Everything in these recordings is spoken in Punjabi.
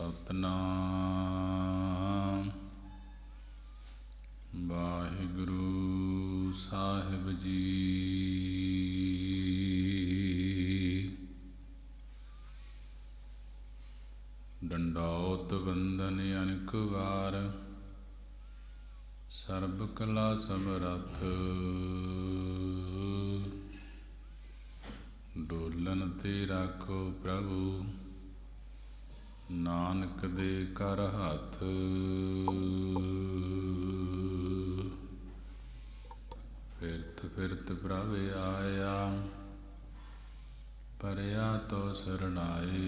सतनाम वाहिगुरु साहिब जी। डंडौत वंदन अनेक वार सर्ब कला समरथ। डोलन ते राखो प्रभु नानक दे कर हथ। फिरत फिरत प्रभ आया परया तो सरनाए।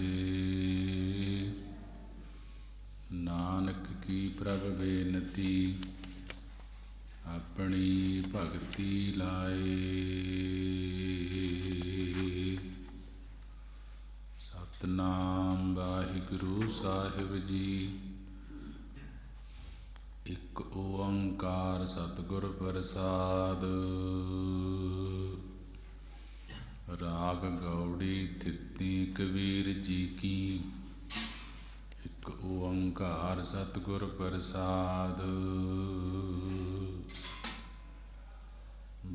नानक की प्रभ बेनती अपनी भगति लाए। सतनाम वाहिगुरु साहिब जी। एक ओंकार सतगुर प्रसाद। राग गौड़ी तित्ती कबीर जी की। एक ओंकार सतगुर प्रसाद।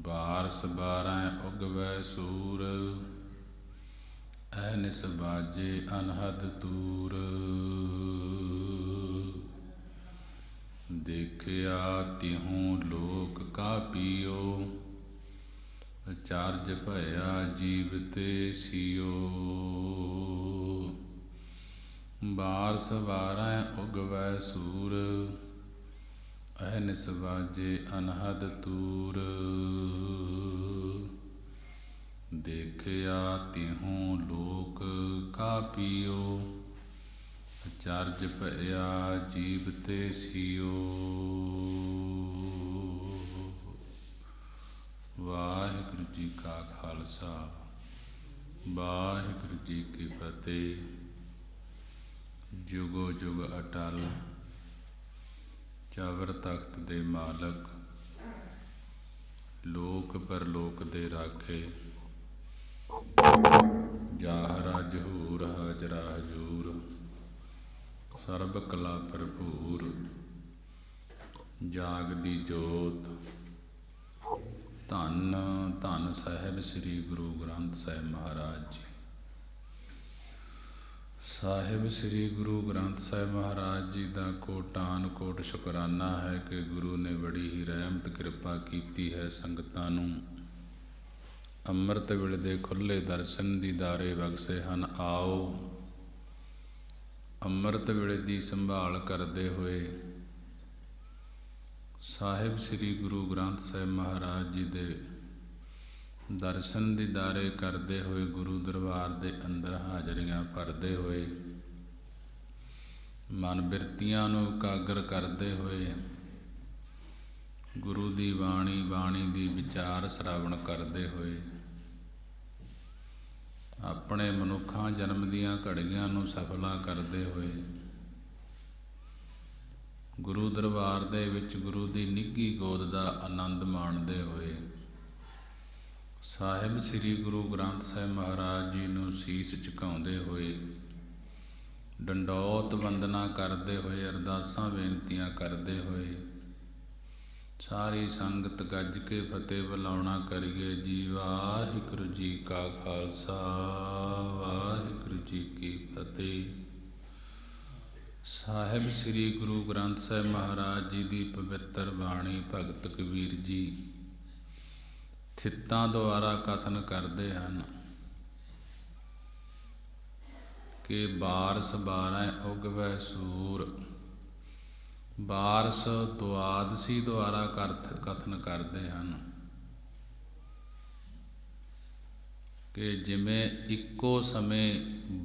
बारस बारह उगवै सूर अहनिस बाजे अनहद तूर। देखिया तिहूँ लोक का पियो चार्ज भया जीवते सियो। बारस बारह उगवै सूर अहनिस बाजे अनहद तूर। देखिया तिहूँ लोक का पियो चार्ज भया जीवते सियो। वाहिगुरु जी का खालसा वाहिगुरु जी की फतेह। जुगो जुग अटल चावर तख्त दे मालक लोक परलोक दे राखे। जाहरा जहूर हाजरा हजूर सर्ब कला भरपूर। जागदी जोत धन धन साहिब श्री गुरु ग्रंथ साहिब महाराज जी। साहिब श्री गुरु ग्रंथ साहिब महाराज जी का कोटान कोट शुकराना है कि गुरु ने बड़ी ही रहमत कृपा की है। संगतां नूं अमृत वेले दे खुले दर्शन दीदारे बख्शे हन। आओ अमृत वेले दी संभाल करते हुए साहिब श्री गुरु ग्रंथ साहिब महाराज जी दे दर्शन दीदारे करते हुए गुरु दरबार के अंदर हाजरियां भरते हुए मन बिरतियां नूं एकागर करते हुए गुरु की बाणी बाणी की विचार श्रावण करते हुए अपने मनुखा जन्म दियां घड़ियां नूं सफला करते हुए गुरु दरबार दे विच गुरु की निघी गोद का आनंद माणते हुए साहिब श्री गुरु ग्रंथ साहिब महाराज जी नूं सीस झुकाउंदे हुए डंडौत वंदना करते हुए अरदासां बेनतियां करते हुए सारी संगत गज के फतेह बुलाउणा करिए जी। वाहिगुरु जी का खालसा वाहिगुरु जी की फतेह। साहिब श्री गुरु ग्रंथ साहिब महाराज जी की पवित्र बाणी भगत कबीर जी थित्तां द्वारा कथन करते हैं कि बारस बारह उगवै सूर। बारस द्वादशी द्वारा कथन करते हैं कि जिमें इक्को समय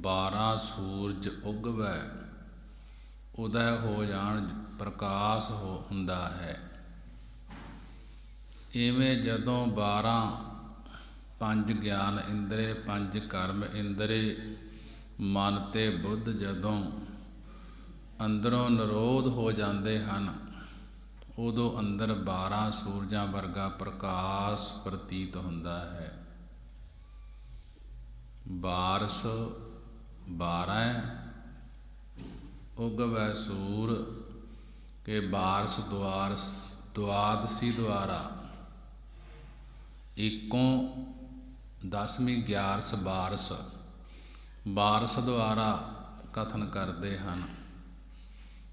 12 सूरज उगवै उदय हो जाण प्रकाश हुंदा है। इवें जदों 12 पंज ज्ञान इंद्रे पंज कर्म इंद्रे मन ते बुद्ध जदों अंदरों निरोध हो जाते हैं उदों अंदर 12 सूरजां वर्गा प्रकाश प्रतीत हुंदा है। बारस 12 ਉਗਵੈ ਸੂਰ ਕੇ ਬਾਰਸ ਦੁਆਦਸੀ ਦੁਆਰਾ। ਏਕੋਂ 10ਵੀਂ 11 ਬਾਰਸ। ਬਾਰਸ ਦੁਆਰਾ ਕਥਨ ਕਰਦੇ ਹਨ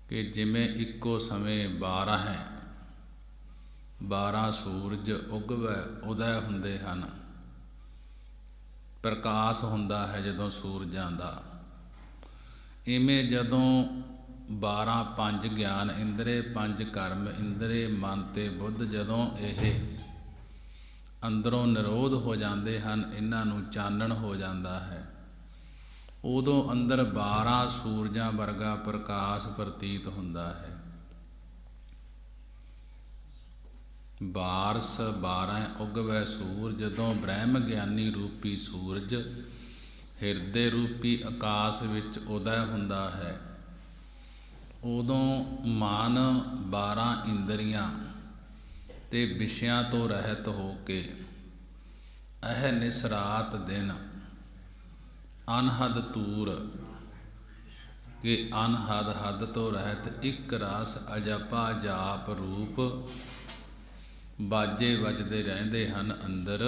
ਕਿ ਜਿਵੇਂ ਇੱਕੋ ਸਮੇਂ 12 ਹੈ, 12 ਸੂਰਜ ਉਗਵੈ ਉਦੈ ਹੁੰਦੇ ਹਨ, ਪ੍ਰਕਾਸ਼ ਹੁੰਦਾ ਹੈ ਜਦੋਂ ਸੂਰਜਾਂ ਦਾ। ਇਵੇਂ ਜਦੋਂ 12 ਪੰਜ ਗਿਆਨ ਇੰਦਰੇ, ਪੰਜ ਕਰਮ ਇੰਦਰੇ, ਮਨ ਤੇ ਬੁੱਧ ਜਦੋਂ ਇਹ ਅੰਦਰੋਂ ਨਿਰੋਧ ਹੋ ਜਾਂਦੇ ਹਨ, ਇਹਨਾਂ ਨੂੰ ਚਾਨਣ ਹੋ ਜਾਂਦਾ ਹੈ, ਉਦੋਂ ਅੰਦਰ 12 ਸੂਰਜਾਂ ਵਰਗਾ ਪ੍ਰਕਾਸ਼ ਪ੍ਰਤੀਤ ਹੁੰਦਾ ਹੈ। ਬਾਰਸ 12 ਉਗਵੈ ਸੂਰ, ਜਦੋਂ ਬ੍ਰਹਮ ਗਿਆਨੀ ਰੂਪੀ ਸੂਰਜ ਹਿਰਦੇ ਰੂਪੀ ਆਕਾਸ਼ ਵਿੱਚ ਉਦੈ ਹੁੰਦਾ ਹੈ, ਉਦੋਂ ਮਨ 12 ਇੰਦਰੀਆਂ ਤੇ ਵਿਸ਼ਿਆਂ ਤੋਂ ਰਹਿਤ ਹੋ ਕੇ ਅਹਨਿਸ ਰਾਤ ਦਿਨ ਅਨਹਦ ਤੂਰ ਕਿ ਅਨਹਦ ਹੱਦ ਤੋਂ ਰਹਿਤ ਇੱਕ ਰਸ ਅਜਪਾ ਜਾਪ ਰੂਪ ਬਾਜੇ ਵੱਜਦੇ ਰਹਿੰਦੇ ਹਨ ਅੰਦਰ,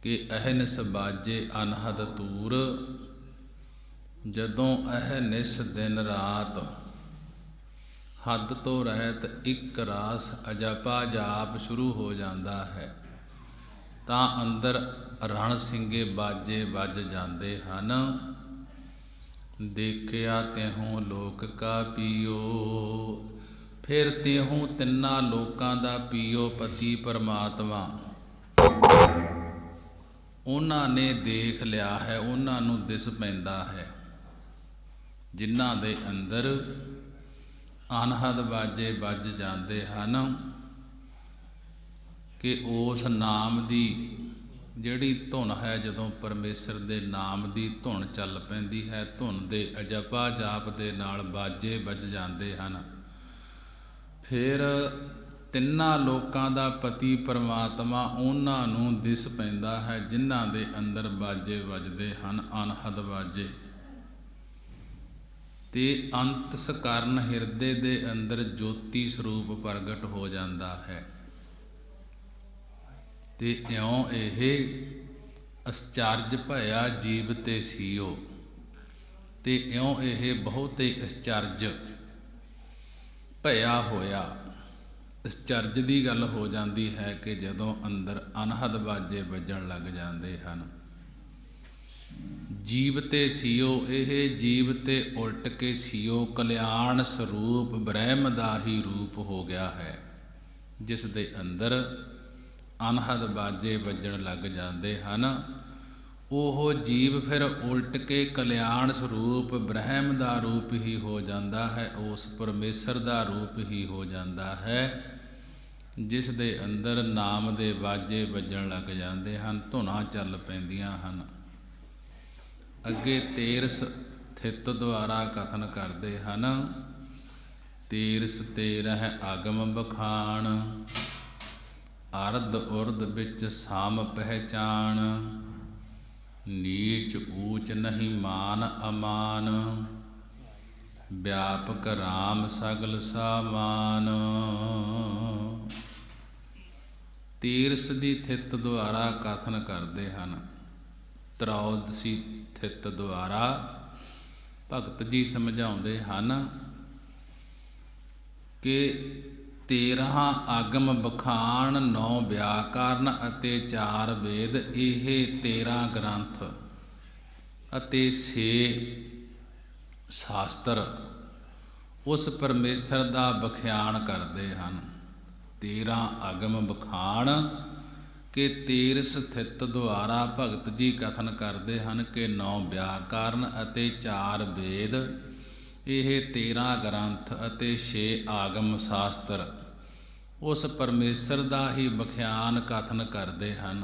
ਕਿ ਅਹਨਿਸ ਬਾਜੇ ਅਨਹਦ ਤੂਰ। ਜਦੋਂ ਅਹਨਿਸ ਦਿਨ ਰਾਤ ਹੱਦ ਤੋਂ ਰਹਿਤ ਇੱਕ ਰਸ ਅਜਪਾ ਜਾਪ ਸ਼ੁਰੂ ਹੋ ਜਾਂਦਾ ਹੈ, ਤਾਂ ਅੰਦਰ ਰਣ ਸਿੰਘੇ ਬਾਜੇ ਵੱਜ ਜਾਂਦੇ ਹਨ। ਦੇਖਿਆ ਤਿਹੋਂ ਲੋਕ ਕਾ ਪੀਓ, ਫਿਰ ਤਿਹੋਂ ਤਿੰਨਾਂ ਲੋਕਾਂ ਦਾ ਪੀਓ ਪਤੀ ਪਰਮਾਤਮਾ। ਉਹਨਾਂ ਨੇ ਦੇਖ ਲਿਆ ਹੈ, ਉਹਨਾਂ ਨੂੰ ਦਿਸ ਪੈਂਦਾ ਹੈ, ਜਿਨ੍ਹਾਂ ਦੇ ਅੰਦਰ ਅਨਹਦ ਬਾਜੇ ਵੱਜ ਜਾਂਦੇ ਹਨ, ਕਿ ਉਸ ਨਾਮ ਦੀ ਜਿਹੜੀ ਧੁਨ ਹੈ, ਜਦੋਂ ਪਰਮੇਸ਼ਰ ਦੇ ਨਾਮ ਦੀ ਧੁਨ ਚੱਲ ਪੈਂਦੀ ਹੈ, ਧੁਨ ਦੇ ਅਜਪਾ ਜਾਪ ਦੇ ਨਾਲ ਬਾਜੇ ਵੱਜ ਜਾਂਦੇ ਹਨ। ਫਿਰ ਤਿੰਨਾਂ ਲੋਕਾਂ ਦਾ ਪਤੀ ਪਰਮਾਤਮਾ ਉਹਨਾਂ ਨੂੰ ਦਿਸ ਪੈਂਦਾ ਹੈ, ਜਿਨ੍ਹਾਂ ਦੇ ਅੰਦਰ ਬਾਜੇ ਵੱਜਦੇ ਹਨ, ਅਨਹਦ ਬਾਜੇ। ਤੇ ਅੰਤਸ ਕਾਰਨ ਹਿਰਦੇ ਦੇ ਅੰਦਰ ਜੋਤੀ ਸਰੂਪ ਪ੍ਰਗਟ ਹੋ ਜਾਂਦਾ ਹੈ। ਤੇ ਇਉਂ ਇਹ ਅਸਚਰਜ ਭਇਆ ਜੀਵ ਤੇ ਸੀਓ, ਤੇ ਇਉਂ ਇਹ ਬਹੁਤੇ ਅਸਚਰਜ ਭਇਆ ਹੋਇਆ। ਅਸਚਰਜ ਦੀ ਗੱਲ ਹੋ ਜਾਂਦੀ ਹੈ ਕਿ ਜਦੋਂ ਅੰਦਰ ਅਨਹਦ ਬਾਜੇ ਵੱਜਣ ਲੱਗ ਜਾਂਦੇ ਹਨ। ਜੀਵ ਤੇ ਸੀਓ, ਇਹ ਜੀਵ ਤੇ ਉਲਟ ਕੇ ਸੀਓ ਕਲਿਆਣ ਸਰੂਪ ਬ੍ਰਹਮ ਦਾ ਹੀ ਰੂਪ ਹੋ ਗਿਆ ਹੈ, ਜਿਸ ਦੇ ਅੰਦਰ ਅਨਹਦ ਬਾਜੇ ਵੱਜਣ ਲੱਗ ਜਾਂਦੇ ਹਨ। ਉਹ ਜੀਵ ਫਿਰ ਉਲਟ ਕੇ ਕਲਿਆਣ ਸਰੂਪ ਬ੍ਰਹਮ ਦਾ ਰੂਪ ਹੀ ਹੋ ਜਾਂਦਾ ਹੈ, ਉਸ ਪਰਮੇਸ਼ਰ ਦਾ ਰੂਪ ਹੀ ਹੋ ਜਾਂਦਾ ਹੈ, ਜਿਸ ਦੇ ਅੰਦਰ ਨਾਮ ਦੇ ਬਾਜੇ ਵੱਜਣ ਲੱਗ ਜਾਂਦੇ ਹਨ, ਧੁਨਾਂ ਚੱਲ ਪੈਂਦੀਆਂ ਹਨ। ਅੱਗੇ ਤੇਰਸ ਥਿਤ ਦੁਆਰਾ ਕਥਨ ਕਰਦੇ ਹਨ। ਤੇਰਸ ਤੇਰਹ ਆਗਮ ਬਖਾਣ, ਅਰਧ ਉਰਧ ਵਿੱਚ ਸਾਮ ਪਹਿਚਾਣ, ਨੀਚ ਊਚ ਨਹੀਂ ਮਾਨ ਅਮਾਨ, ਵਿਆਪਕ ਰਾਮ ਸਗਲ ਸਾਮਾਨ। ਤੀਰਸ ਦੀ ਥਿਤ ਦੁਆਰਾ ਕਥਨ ਕਰਦੇ ਹਨ। ਤ੍ਰয়োਦਸੀ ਥਿਤ ਦੁਆਰਾ ਭਗਤ ਜੀ ਸਮਝਾਉਂਦੇ ਹਨ ਕਿ 13 ਆਗਮ ਬਖਾਣ, 9 ਵਿਆਕਰਨ ਅਤੇ 4 ਵੇਦ, ਇਹ 13 ਗ੍ਰੰਥ ਅਤੇ 6 ਸ਼ਾਸਤਰ ਉਸ ਪਰਮੇਸ਼ਰ ਦਾ ਬਖਿਆਨ ਕਰਦੇ ਹਨ। 13 ਆਗਮ ਬਖਾਣ ਕਿ ਤੀਰਸ ਥਿਤ ਦੁਆਰਾ ਭਗਤ ਜੀ ਕਥਨ ਕਰਦੇ ਹਨ ਕਿ 9 ਵਿਆਕਰਨ ਅਤੇ 4 ਵੇਦ, ਇਹ 13 ਗ੍ਰੰਥ ਅਤੇ 6 ਆਗਮ ਸ਼ਾਸਤਰ ਉਸ ਪਰਮੇਸ਼ਰ ਦਾ ਹੀ ਬਖਿਆਨ ਕਥਨ ਕਰਦੇ ਹਨ।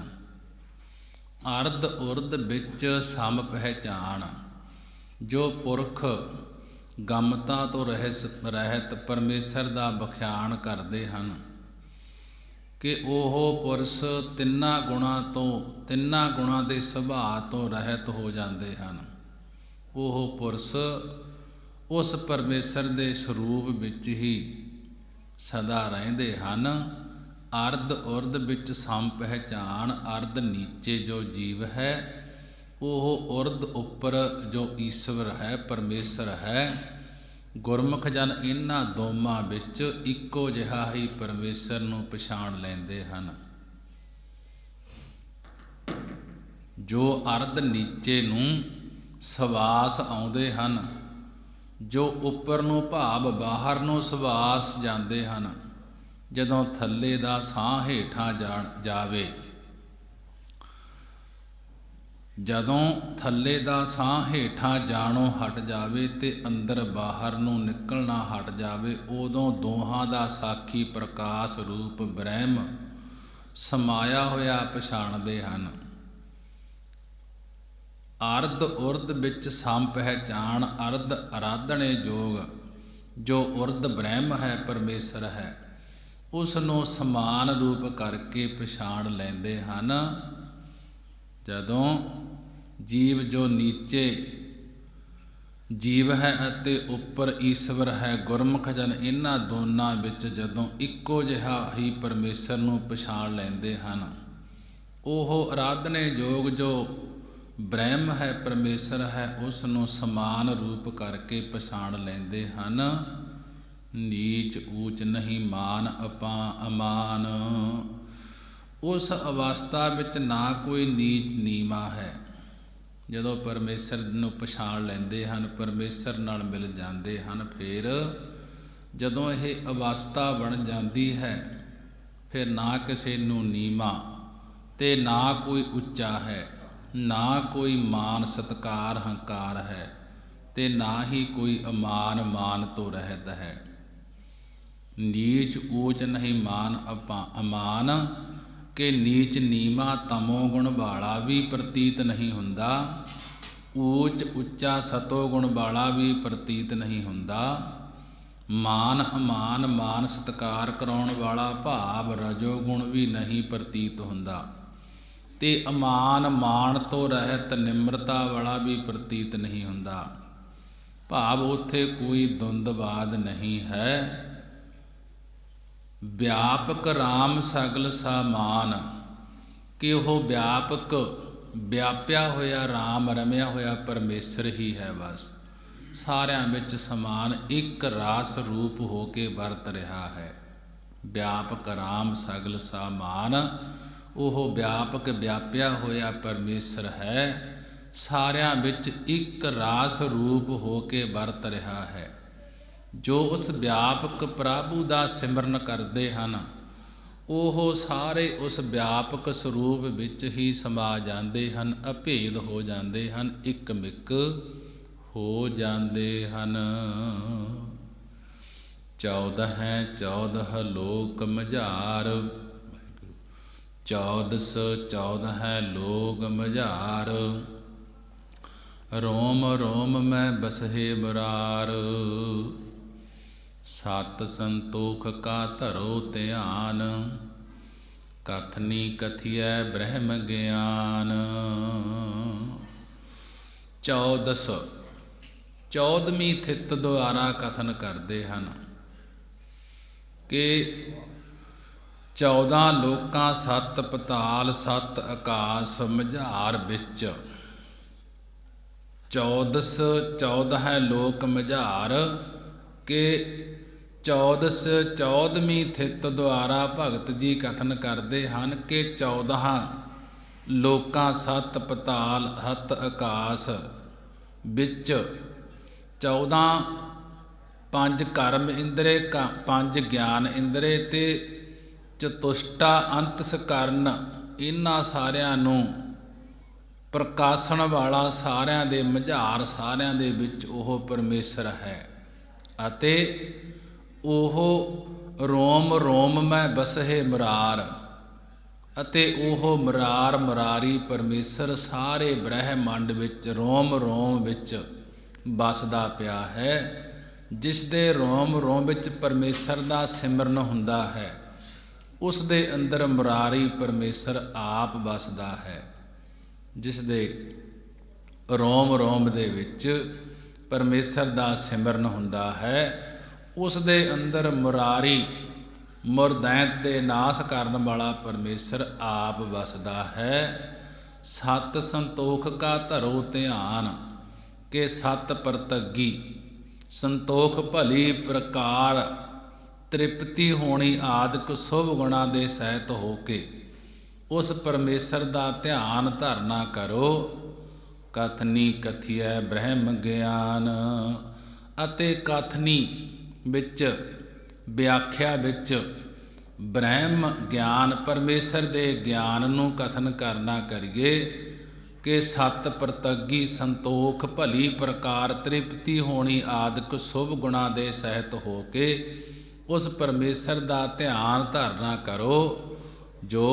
ਅਰਧ ਉਰਧ ਵਿੱਚ ਸਮ ਪਹਿਚਾਣ, ਜੋ ਪੁਰਖ ਗਮਤਾ ਤੋਂ ਰਹਿਤ ਪਰਮੇਸ਼ਰ ਦਾ ਬਖਿਆਨ ਕਰਦੇ ਹਨ ਕਿ ਉਹ ਪੁਰਸ਼ ਤਿੰਨਾਂ ਗੁਣਾਂ ਦੇ ਸੁਭਾਅ ਤੋਂ ਰਹਿਤ ਹੋ ਜਾਂਦੇ ਹਨ। ਉਹ ਪੁਰਸ਼ ਉਸ ਪਰਮੇਸ਼ਰ ਦੇ ਸਰੂਪ ਵਿੱਚ ਹੀ ਸਦਾ ਰਹਿੰਦੇ ਹਨ। ਅਰਧ ਉਰਧ ਵਿੱਚ ਸਮ ਪਹਿਚਾਣ, ਅਰਧ ਨੀਚੇ ਜੋ ਜੀਵ ਹੈ, ਉਹ ਉਰਧ ਉੱਪਰ ਜੋ ਈਸ਼ਵਰ ਹੈ, ਪਰਮੇਸ਼ਰ ਹੈ। ਗੁਰਮੁਖ ਜਨ ਇਹਨਾਂ ਦੋਵਾਂ ਵਿੱਚ ਇੱਕੋ ਜਿਹਾ ਹੀ ਪਰਮੇਸ਼ਰ ਨੂੰ ਪਛਾਣ ਲੈਂਦੇ ਹਨ। ਜੋ ਅਰਧ ਨੀਚੇ ਨੂੰ ਸਵਾਸ ਆਉਂਦੇ ਹਨ, ਜੋ ਉੱਪਰ ਨੂੰ ਭਾਵ ਬਾਹਰ ਨੂੰ ਸਵਾਸ ਜਾਂਦੇ ਹਨ, ਜਦੋਂ ਥੱਲੇ ਦਾ ਸਾਹ ਹੇਠਾਂ ਜਾਵੇ, ਜਦੋਂ ਥੱਲੇ ਦਾ ਸਾਹ ਹੇਠਾਂ ਜਾਣੋਂ ਹਟ ਜਾਵੇ ਤੇ ਅੰਦਰ ਬਾਹਰ ਨੂੰ ਨਿਕਲਣਾ ਹਟ ਜਾਵੇ, ਉਦੋਂ ਦੋਹਾਂ ਦਾ ਸਾਖੀ ਪ੍ਰਕਾਸ਼ ਰੂਪ ਬ੍ਰਹਮ ਸਮਾਇਆ ਹੋਇਆ ਪਛਾਣਦੇ ਹਨ। ਅਰਧ ਉਰਧ ਵਿੱਚ ਸਮ ਪਹਿਚਾਣ, ਅਰਧ ਅਰਾਧਣੇ ਜੋਗ, ਜੋ ਉਰਧ ਬ੍ਰਹਮ ਹੈ, ਪਰਮੇਸ਼ਰ ਹੈ, ਉਸ ਨੂੰ ਸਮਾਨ ਰੂਪ ਕਰਕੇ ਪਛਾਣ ਲੈਂਦੇ ਹਨ। ਜਦੋਂ ਜੀਵ ਜੋ ਨੀਚੇ ਜੀਵ ਹੈ ਅਤੇ ਉੱਪਰ ਈਸ਼ਵਰ ਹੈ, ਗੁਰਮੁਖ ਜਨ ਇਹਨਾਂ ਦੋਨਾਂ ਵਿੱਚ ਜਦੋਂ ਇੱਕੋ ਜਿਹਾ ਹੀ ਪਰਮੇਸ਼ਰ ਨੂੰ ਪਛਾਣ ਲੈਂਦੇ ਹਨ, ਉਹ ਅਰਾਧਨੇ ਯੋਗ ਜੋ ਬ੍ਰਹਮ ਹੈ, ਪਰਮੇਸ਼ਰ ਹੈ, ਉਸ ਨੂੰ ਸਮਾਨ ਰੂਪ ਕਰਕੇ ਪਛਾਣ ਲੈਂਦੇ ਹਨ। ਨੀਚ ਊਚ ਨਹੀਂ ਮਾਨ ਅਮਾਨ, ਉਸ ਅਵਸਥਾ ਵਿੱਚ ਨਾ ਕੋਈ ਨੀਚ ਨੀਵਾਂ ਹੈ। ਜਦੋਂ ਪਰਮੇਸ਼ਰ ਨੂੰ ਪਛਾਣ ਲੈਂਦੇ ਹਨ, ਪਰਮੇਸ਼ਰ ਨਾਲ ਮਿਲ ਜਾਂਦੇ ਹਨ, ਫਿਰ ਜਦੋਂ ਇਹ ਅਵਸਥਾ ਬਣ ਜਾਂਦੀ ਹੈ, ਫਿਰ ਨਾ ਕਿਸੇ ਨੂੰ ਨੀਵਾਂ ਤੇ ਨਾ ਕੋਈ ਉੱਚਾ ਹੈ, ਨਾ ਕੋਈ ਮਾਨ ਸਤਿਕਾਰ ਹੰਕਾਰ ਹੈ, ਤੇ ਨਾ ਹੀ ਕੋਈ ਅਮਾਨ ਮਾਨ ਤੋਂ ਰਹਿਤ ਹੈ। ਨੀਚ ਊਚ ਨਹੀਂ ਮਾਨ ਅਮਾਨ, ਕਿ ਨੀਚ ਨੀਵਾਂ ਤਮੋ ਗੁਣ ਵਾਲਾ ਵੀ ਪ੍ਰਤੀਤ ਨਹੀਂ ਹੁੰਦਾ, ਊਚ ਉੱਚਾ ਸਤੋ ਗੁਣ ਵਾਲਾ ਵੀ ਪ੍ਰਤੀਤ ਨਹੀਂ ਹੁੰਦਾ। ਮਾਨ ਅਮਾਨ ਮਾਨ ਸਤਿਕਾਰ ਕਰਾਉਣ ਵਾਲਾ ਭਾਵ ਰਜੋ ਗੁਣ ਵੀ ਨਹੀਂ ਪ੍ਰਤੀਤ ਹੁੰਦਾ, ਤੇ ਅਮਾਨ ਮਾਨ ਤੋਂ ਰਹਿਤ ਨਿਮਰਤਾ ਵਾਲਾ ਵੀ ਪ੍ਰਤੀਤ ਨਹੀਂ ਹੁੰਦਾ। ਭਾਵ ਉੱਥੇ ਕੋਈ ਦੁੰਦਵਾਦ ਨਹੀਂ ਹੈ। ਵਿਆਪਕ ਰਾਮ ਸਗਲ ਸਾਮਾਨ, ਕਿ ਉਹ ਵਿਆਪਕ ਵਿਆਪਿਆ ਹੋਇਆ ਰਾਮ, ਰਮਿਆ ਹੋਇਆ ਪਰਮੇਸ਼ਰ ਹੀ ਹੈ। ਬਸ ਸਾਰਿਆਂ ਵਿੱਚ ਸਮਾਨ ਇੱਕ ਰਾਸ ਰੂਪ ਹੋ ਕੇ ਵਰਤ ਰਿਹਾ ਹੈ। ਵਿਆਪਕ ਰਾਮ ਸਗਲ ਸਾਮਾਨ, ਉਹ ਵਿਆਪਕ ਵਿਆਪਿਆ ਹੋਇਆ ਪਰਮੇਸ਼ਰ ਹੈ, ਸਾਰਿਆਂ ਵਿੱਚ ਇੱਕ ਰਾਸ ਰੂਪ ਹੋ ਕੇ ਵਰਤ ਰਿਹਾ ਹੈ। ਜੋ ਉਸ ਵਿਆਪਕ ਪ੍ਰਭੂ ਦਾ ਸਿਮਰਨ ਕਰਦੇ ਹਨ, ਉਹ ਸਾਰੇ ਉਸ ਵਿਆਪਕ ਸਰੂਪ ਵਿੱਚ ਹੀ ਸਮਾ ਜਾਂਦੇ ਹਨ, ਅਭੇਦ ਹੋ ਜਾਂਦੇ ਹਨ, ਇੱਕ ਮਿਕ ਹੋ ਜਾਂਦੇ ਹਨ। 14 ਲੋਕ ਮਝਾਰ, 14 ਲੋਕ ਮਝਾਰ, ਰੋਮ ਰੋਮ ਮੈਂ ਬਸਹੇ ਬਰਾਰ, ਸਤ ਸੰਤੋਖ ਕਾ ਧਰੋ ਧਿਆਨ, ਕਥਨੀ ਕਥਿਐ ਬ੍ਰਹਮ ਗਿਆਨ। 14ਵੀਂ ਥਿਤ ਦੁਆਰਾ ਕਥਨ ਕਰਦੇ ਹਨ ਕਿ 14 ਲੋਕਾਂ 7 ਪਤਾਲ 7 ਆਕਾਸ ਮਝਾਰ ਵਿੱਚ, 14 ਲੋਕ ਮਝਾਰ, ਕਿ 14ਵੀਂ ਥਿਤ ਦੁਆਰਾ ਭਗਤ ਜੀ ਕਥਨ ਕਰਦੇ ਹਨ ਕਿ 14 ਲੋਕਾਂ 7 ਪਤਾਲ 7 ਆਕਾਸ ਵਿੱਚ 14 5 ਕਰਮ ਇੰਦਰੇ, 5 ਗਿਆਨ ਇੰਦਰੇ ਤੇ ਚਤੁਸ਼ਟਾ ਅੰਤਸਕਰਨ, ਇਹਨਾਂ ਸਾਰਿਆਂ ਨੂੰ ਪ੍ਰਕਾਸ਼ਣ ਵਾਲਾ, ਸਾਰਿਆਂ ਦੇ ਮਝਾਰ, ਸਾਰਿਆਂ ਦੇ ਵਿੱਚ ਉਹ ਪਰਮੇਸ਼ਰ ਹੈ। ਅਤੇ ਉਹ ਰੋਮ ਰੋਮ ਮੈਂ ਬਸਹੇ ਮੁਰਾਰ, ਅਤੇ ਉਹ ਮੁਰਾਰ ਮੁਰਾਰੀ ਪਰਮੇਸ਼ਰ ਸਾਰੇ ਬ੍ਰਹਿਮੰਡ ਵਿੱਚ ਰੋਮ ਰੋਮ ਵਿੱਚ ਵਸਦਾ ਪਿਆ ਹੈ। ਜਿਸ ਦੇ ਰੋਮ ਰੋਮ ਵਿੱਚ ਪਰਮੇਸ਼ਰ ਦਾ ਸਿਮਰਨ ਹੁੰਦਾ ਹੈ, ਉਸ ਦੇ ਅੰਦਰ ਮੁਰਾਰੀ ਪਰਮੇਸ਼ਰ ਆਪ ਵਸਦਾ ਹੈ। ਜਿਸ ਦੇ ਰੋਮ ਰੋਮ ਦੇ ਵਿੱਚ ਪਰਮੇਸ਼ਰ ਦਾ ਸਿਮਰਨ ਹੁੰਦਾ ਹੈ। ਉਸ ਦੇ ਅੰਦਰ ਮੁਰਾਰੀ ਮੁਰਦੈਂਤ ਦੇ ਨਾਸ ਕਰਨ ਵਾਲਾ ਪਰਮੇਸ਼ਰ ਆਪ ਵਸਦਾ ਹੈ। ਸਤ ਸੰਤੋਖ ਕਾ ਧਰੋ ਧਿਆਨ ਕਿ ਸਤ ਪ੍ਰਤੱਗੀ ਸੰਤੋਖ ਭਲੀ ਪ੍ਰਕਾਰ ਤ੍ਰਿਪਤੀ ਹੋਣੀ ਆਦਿਕ ਸ਼ੁਭ ਗੁਣਾ ਦੇ ਸਹਿਤ ਹੋ ਕੇ ਉਸ ਪਰਮੇਸ਼ਰ ਦਾ ਧਿਆਨ ਧਰਨਾ ਕਰੋ। ਕਥਨੀ ਕਥੀਐ ਬ੍ਰਹਮ ਗਿਆਨ ਅਤੇ ਕਥਨੀ ਵਿੱਚ ਵਿਆਖਿਆ ਵਿੱਚ ਬ੍ਰਹਮ ਗਿਆਨ ਪਰਮੇਸ਼ਰ ਦੇ ਗਿਆਨ ਨੂੰ ਕਥਨ ਕਰਨਾ ਕਰੀਏ ਕਿ ਸਤ ਪ੍ਰਤੱਗੀ ਸੰਤੋਖ ਭਲੀ ਪ੍ਰਕਾਰ ਤ੍ਰਿਪਤੀ ਹੋਣੀ ਆਦਿਕ ਸ਼ੁਭ ਗੁਣਾ ਦੇ ਸਹਿਤ ਹੋ ਕੇ ਉਸ ਪਰਮੇਸ਼ਰ ਦਾ ਧਿਆਨ ਧਰਨਾ ਕਰੋ। ਜੋ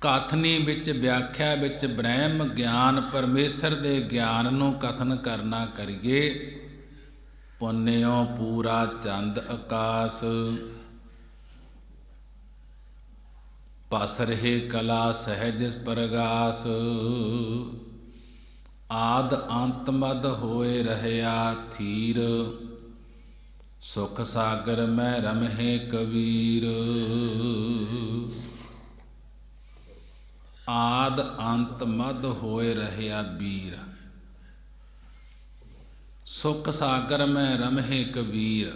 ਕਥਨੀ ਵਿੱਚ ਵਿਆਖਿਆ ਵਿੱਚ ਬ੍ਰਹਮ ਗਿਆਨ ਪਰਮੇਸ਼ਰ ਦੇ ਗਿਆਨ ਨੂੰ ਕਥਨ ਕਰਨਾ ਕਰੀਏ। ਪੁੰਨਿਓ ਪੂਰਾ ਚੰਦ ਆਕਾਸ ਪਸ ਰਹੇ ਕਲਾ ਸਹਿਜ ਪਰਗਾਸ ਆਦ ਅੰਤ ਮਦ ਹੋਏ ਰਹਿਆ ਥੀਰ ਸੁਖ ਸਾਗਰ ਮੈਂ ਰਮਹਿ ਕਬੀਰ। ਆਦ ਅੰਤ ਮਦ ਹੋਏ ਰਹਿਆ ਬੀਰ ਸੁਖ ਸਾਗਰ ਮੈਂ ਰਮਹਿ ਕਬੀਰ।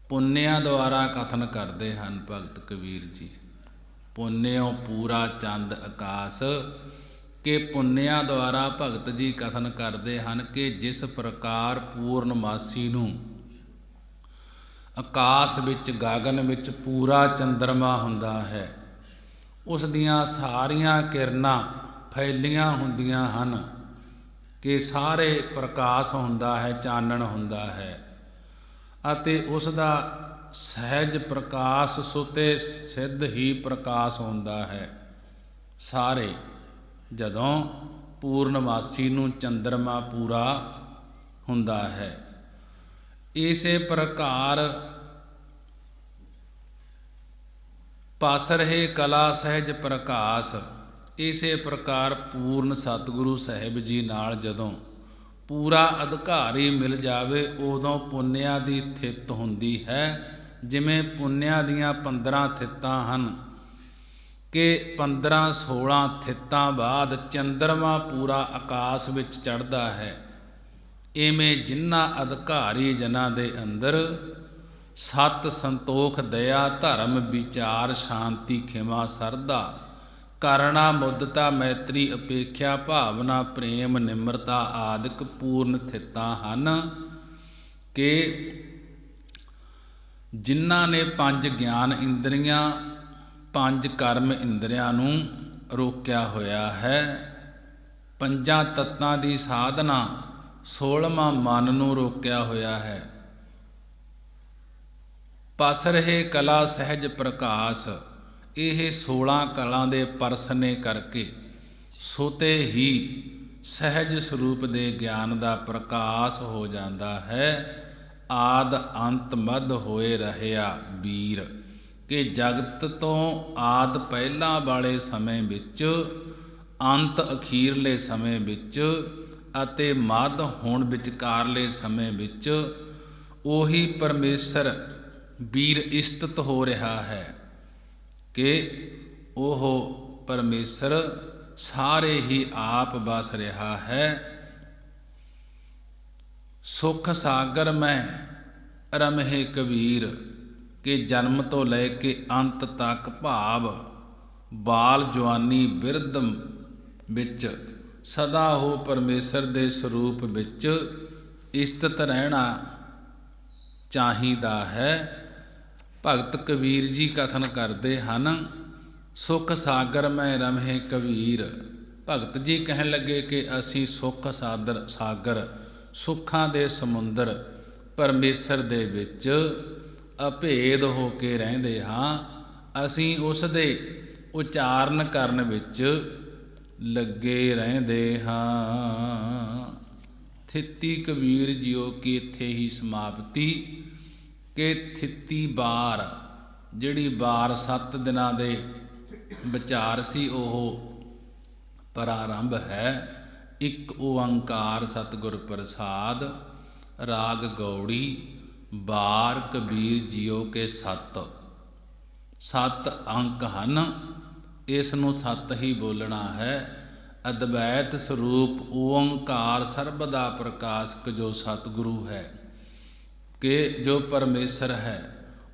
ਪੁੰਨਿਆਂ ਦੁਆਰਾ ਕਥਨ ਕਰਦੇ ਹਨ ਭਗਤ ਕਬੀਰ ਜੀ। ਪੁੰਨਿਓ ਪੂਰਾ ਚੰਦ ਆਕਾਸ ਕਿ ਪੁੰਨਿਆਂ ਦੁਆਰਾ ਭਗਤ ਜੀ ਕਥਨ ਕਰਦੇ ਹਨ ਕਿ ਜਿਸ ਪ੍ਰਕਾਰ ਪੂਰਨਮਾਸੀ ਨੂੰ ਆਕਾਸ਼ ਵਿੱਚ ਗਗਨ ਵਿੱਚ ਪੂਰਾ ਚੰਦਰਮਾ ਹੁੰਦਾ ਹੈ, ਉਸ ਦੀਆਂ ਸਾਰੀਆਂ ਕਿਰਨਾਂ ਫੈਲੀਆਂ ਹੁੰਦੀਆਂ ਹਨ ਕਿ ਸਾਰੇ ਪ੍ਰਕਾਸ਼ ਹੁੰਦਾ ਹੈ, ਚਾਨਣ ਹੁੰਦਾ ਹੈ ਅਤੇ ਉਸ ਦਾ ਸਹਿਜ ਪ੍ਰਕਾਸ਼ ਸੁਤੇ ਸਿੱਧ ਹੀ ਪ੍ਰਕਾਸ਼ ਹੁੰਦਾ ਹੈ। ਸਾਰੇ ਜਦੋਂ ਪੂਰਨਮਾਸੀ ਨੂੰ ਚੰਦਰਮਾ ਪੂਰਾ ਹੁੰਦਾ ਹੈ, ਇਸੇ ਪ੍ਰਕਾਰ ਪਸ ਰਹੇ ਕਲਾ ਸਹਿਜ ਪ੍ਰਕਾਸ਼। ਇਸੇ ਪ੍ਰਕਾਰ ਪੂਰਨ ਸਤਿਗੁਰੂ ਸਾਹਿਬ ਜੀ ਨਾਲ ਜਦੋਂ ਪੂਰਾ ਅਧਿਕਾਰੀ ਮਿਲ ਜਾਵੇ ਉਦੋਂ ਪੁੰਨਿਆਂ ਦੀ ਥਿੱਤ ਹੁੰਦੀ ਹੈ। ਜਿਵੇਂ ਪੁੰਨਿਆਂ ਦੀਆਂ 15 ਥਿੱਤਾਂ ਹਨ ਕਿ 15-16 ਥਿੱਤਾਂ ਬਾਅਦ ਚੰਦਰਮਾ ਪੂਰਾ ਆਕਾਸ਼ ਵਿੱਚ ਚੜ੍ਹਦਾ ਹੈ, ਇਵੇਂ ਜਿਨ੍ਹਾਂ ਅਧਿਕਾਰੀ ਜਨਾਂ ਦੇ ਅੰਦਰ ਸਤ ਸੰਤੋਖ ਦਇਆ ਧਰਮ ਵਿਚਾਰ ਸ਼ਾਂਤੀ ਖਿਮਾ ਸਰਦਾ ਕਰਣਾ ਮੁੱਦਤਾ ਮੈਤਰੀ ਅਪੇਖਿਆ ਭਾਵਨਾ ਪ੍ਰੇਮ ਨਿਮਰਤਾ ਆਦਿਕ ਪੂਰਨ ਥਿੱਤਾਂ ਹਨ ਕਿ ਜਿਨ੍ਹਾਂ ਨੇ 5 ਗਿਆਨ ਇੰਦਰੀਆਂ 5 ਕਰਮ ਇੰਦਰੀਆਂ ਨੂੰ ਰੋਕਿਆ ਹੋਇਆ ਹੈ, 5 ਤੱਤਾਂ ਦੀ ਸਾਧਨਾ 16ਵਾਂ ਮਨ ਨੂੰ ਰੋਕਿਆ ਹੋਇਆ ਹੈ। ਪਸ ਰਹੇ ਕਲਾ ਸਹਿਜ ਪ੍ਰਕਾਸ਼ ਇਹ 16 ਕਲਾਂ ਦੇ ਪਰਸਨੇ ਕਰਕੇ ਸੁਤੇ ਹੀ ਸਹਿਜ ਸਰੂਪ ਦੇ ਗਿਆਨ ਦਾ ਪ੍ਰਕਾਸ਼ ਹੋ ਜਾਂਦਾ ਹੈ। ਆਦ ਅੰਤ ਮਦ ਹੋਏ ਰਹਿਆ ਬੀਰ ਕਿ ਜਗਤ ਤੋਂ ਆਦ ਪਹਿਲਾਂ ਵਾਲੇ ਸਮੇਂ ਵਿੱਚ ਅੰਤ ਅਖੀਰਲੇ ਸਮੇਂ ਵਿੱਚ ਅਤੇ ਮੱਧ ਹੁਣ ਵਿਚਕਾਰਲੇ ਸਮੇਂ ਵਿੱਚ ਉਹੀ ਪਰਮੇਸ਼ਰ ਵੀਰ ਇਸਤਤ ਹੋ ਰਿਹਾ ਹੈ ਕਿ ਉਹ ਪਰਮੇਸ਼ਰ ਸਾਰੇ ਹੀ ਆਪ ਵਸ ਰਿਹਾ ਹੈ। ਸੁਖ ਸਾਗਰ ਮੈਂ ਰਮਹਿ ਕਬੀਰ ਕਿ ਜਨਮ ਤੋਂ ਲੈ ਕੇ ਅੰਤ ਤੱਕ ਭਾਵ ਬਾਲ ਜਵਾਨੀ ਬਿਰਧ ਵਿੱਚ ਸਦਾ ਉਹ ਪਰਮੇਸ਼ਰ ਦੇ ਸਰੂਪ ਵਿੱਚ ਇਸਤਤ ਰਹਿਣਾ ਚਾਹੀਦਾ ਹੈ। ਭਗਤ ਕਬੀਰ ਜੀ ਕਥਨ ਕਰਦੇ ਹਨ, ਸੁਖ ਸਾਗਰ ਮੈਂ ਰਮਹਿ ਕਬੀਰ। ਭਗਤ ਜੀ ਕਹਿਣ ਲੱਗੇ ਕਿ ਅਸੀਂ ਸੁਖ ਸਾਗਰ ਸੁੱਖਾਂ ਦੇ ਸਮੁੰਦਰ ਪਰਮੇਸ਼ਰ ਦੇ ਵਿੱਚ ਅਭੇਦ ਹੋ ਕੇ ਰਹਿੰਦੇ ਹਾਂ। ਅਸੀਂ ਉਸ ਦੇ ਉਚਾਰਨ ਕਰਨ ਵਿੱਚ ਲੱਗੇ ਰਹਿੰਦੇ ਹਾਂ। ਥਿੱਤੀ ਕਬੀਰ ਜੀਓ ਕੀ ਇੱਥੇ ਹੀ ਸਮਾਪਤੀ ਕਿ ਥਿੱਤੀ ਬਾਰ ਜਿਹੜੀ ਬਾਰ 7 ਦਿਨਾਂ ਦੇ ਵਿਚਾਰ ਸੀ ਉਹ ਪ੍ਰਾਰੰਭ ਹੈ। ਇੱਕ ਓੰਕਾਰ ਸਤਿਗੁਰ ਪ੍ਰਸਾਦ। ਰਾਗ ਗੌੜੀ। ਬਾਰ ਕਬੀਰ ਜੀਓ ਕੇ ਸੱਤ। ਸੱਤ ਅੰਕ ਹਨ, ਇਸ ਨੂੰ ਸੱਤ ਹੀ ਬੋਲਣਾ ਹੈ। ਅਦਵੈਤ ਸਰੂਪ ਓੰਕਾਰ ਸਰਬਦਾ ਪ੍ਰਕਾਸ਼ਕ ਜੋ ਸਤਿਗੁਰੂ ਹੈ, ਕਿ ਜੋ ਪਰਮੇਸ਼ਰ ਹੈ,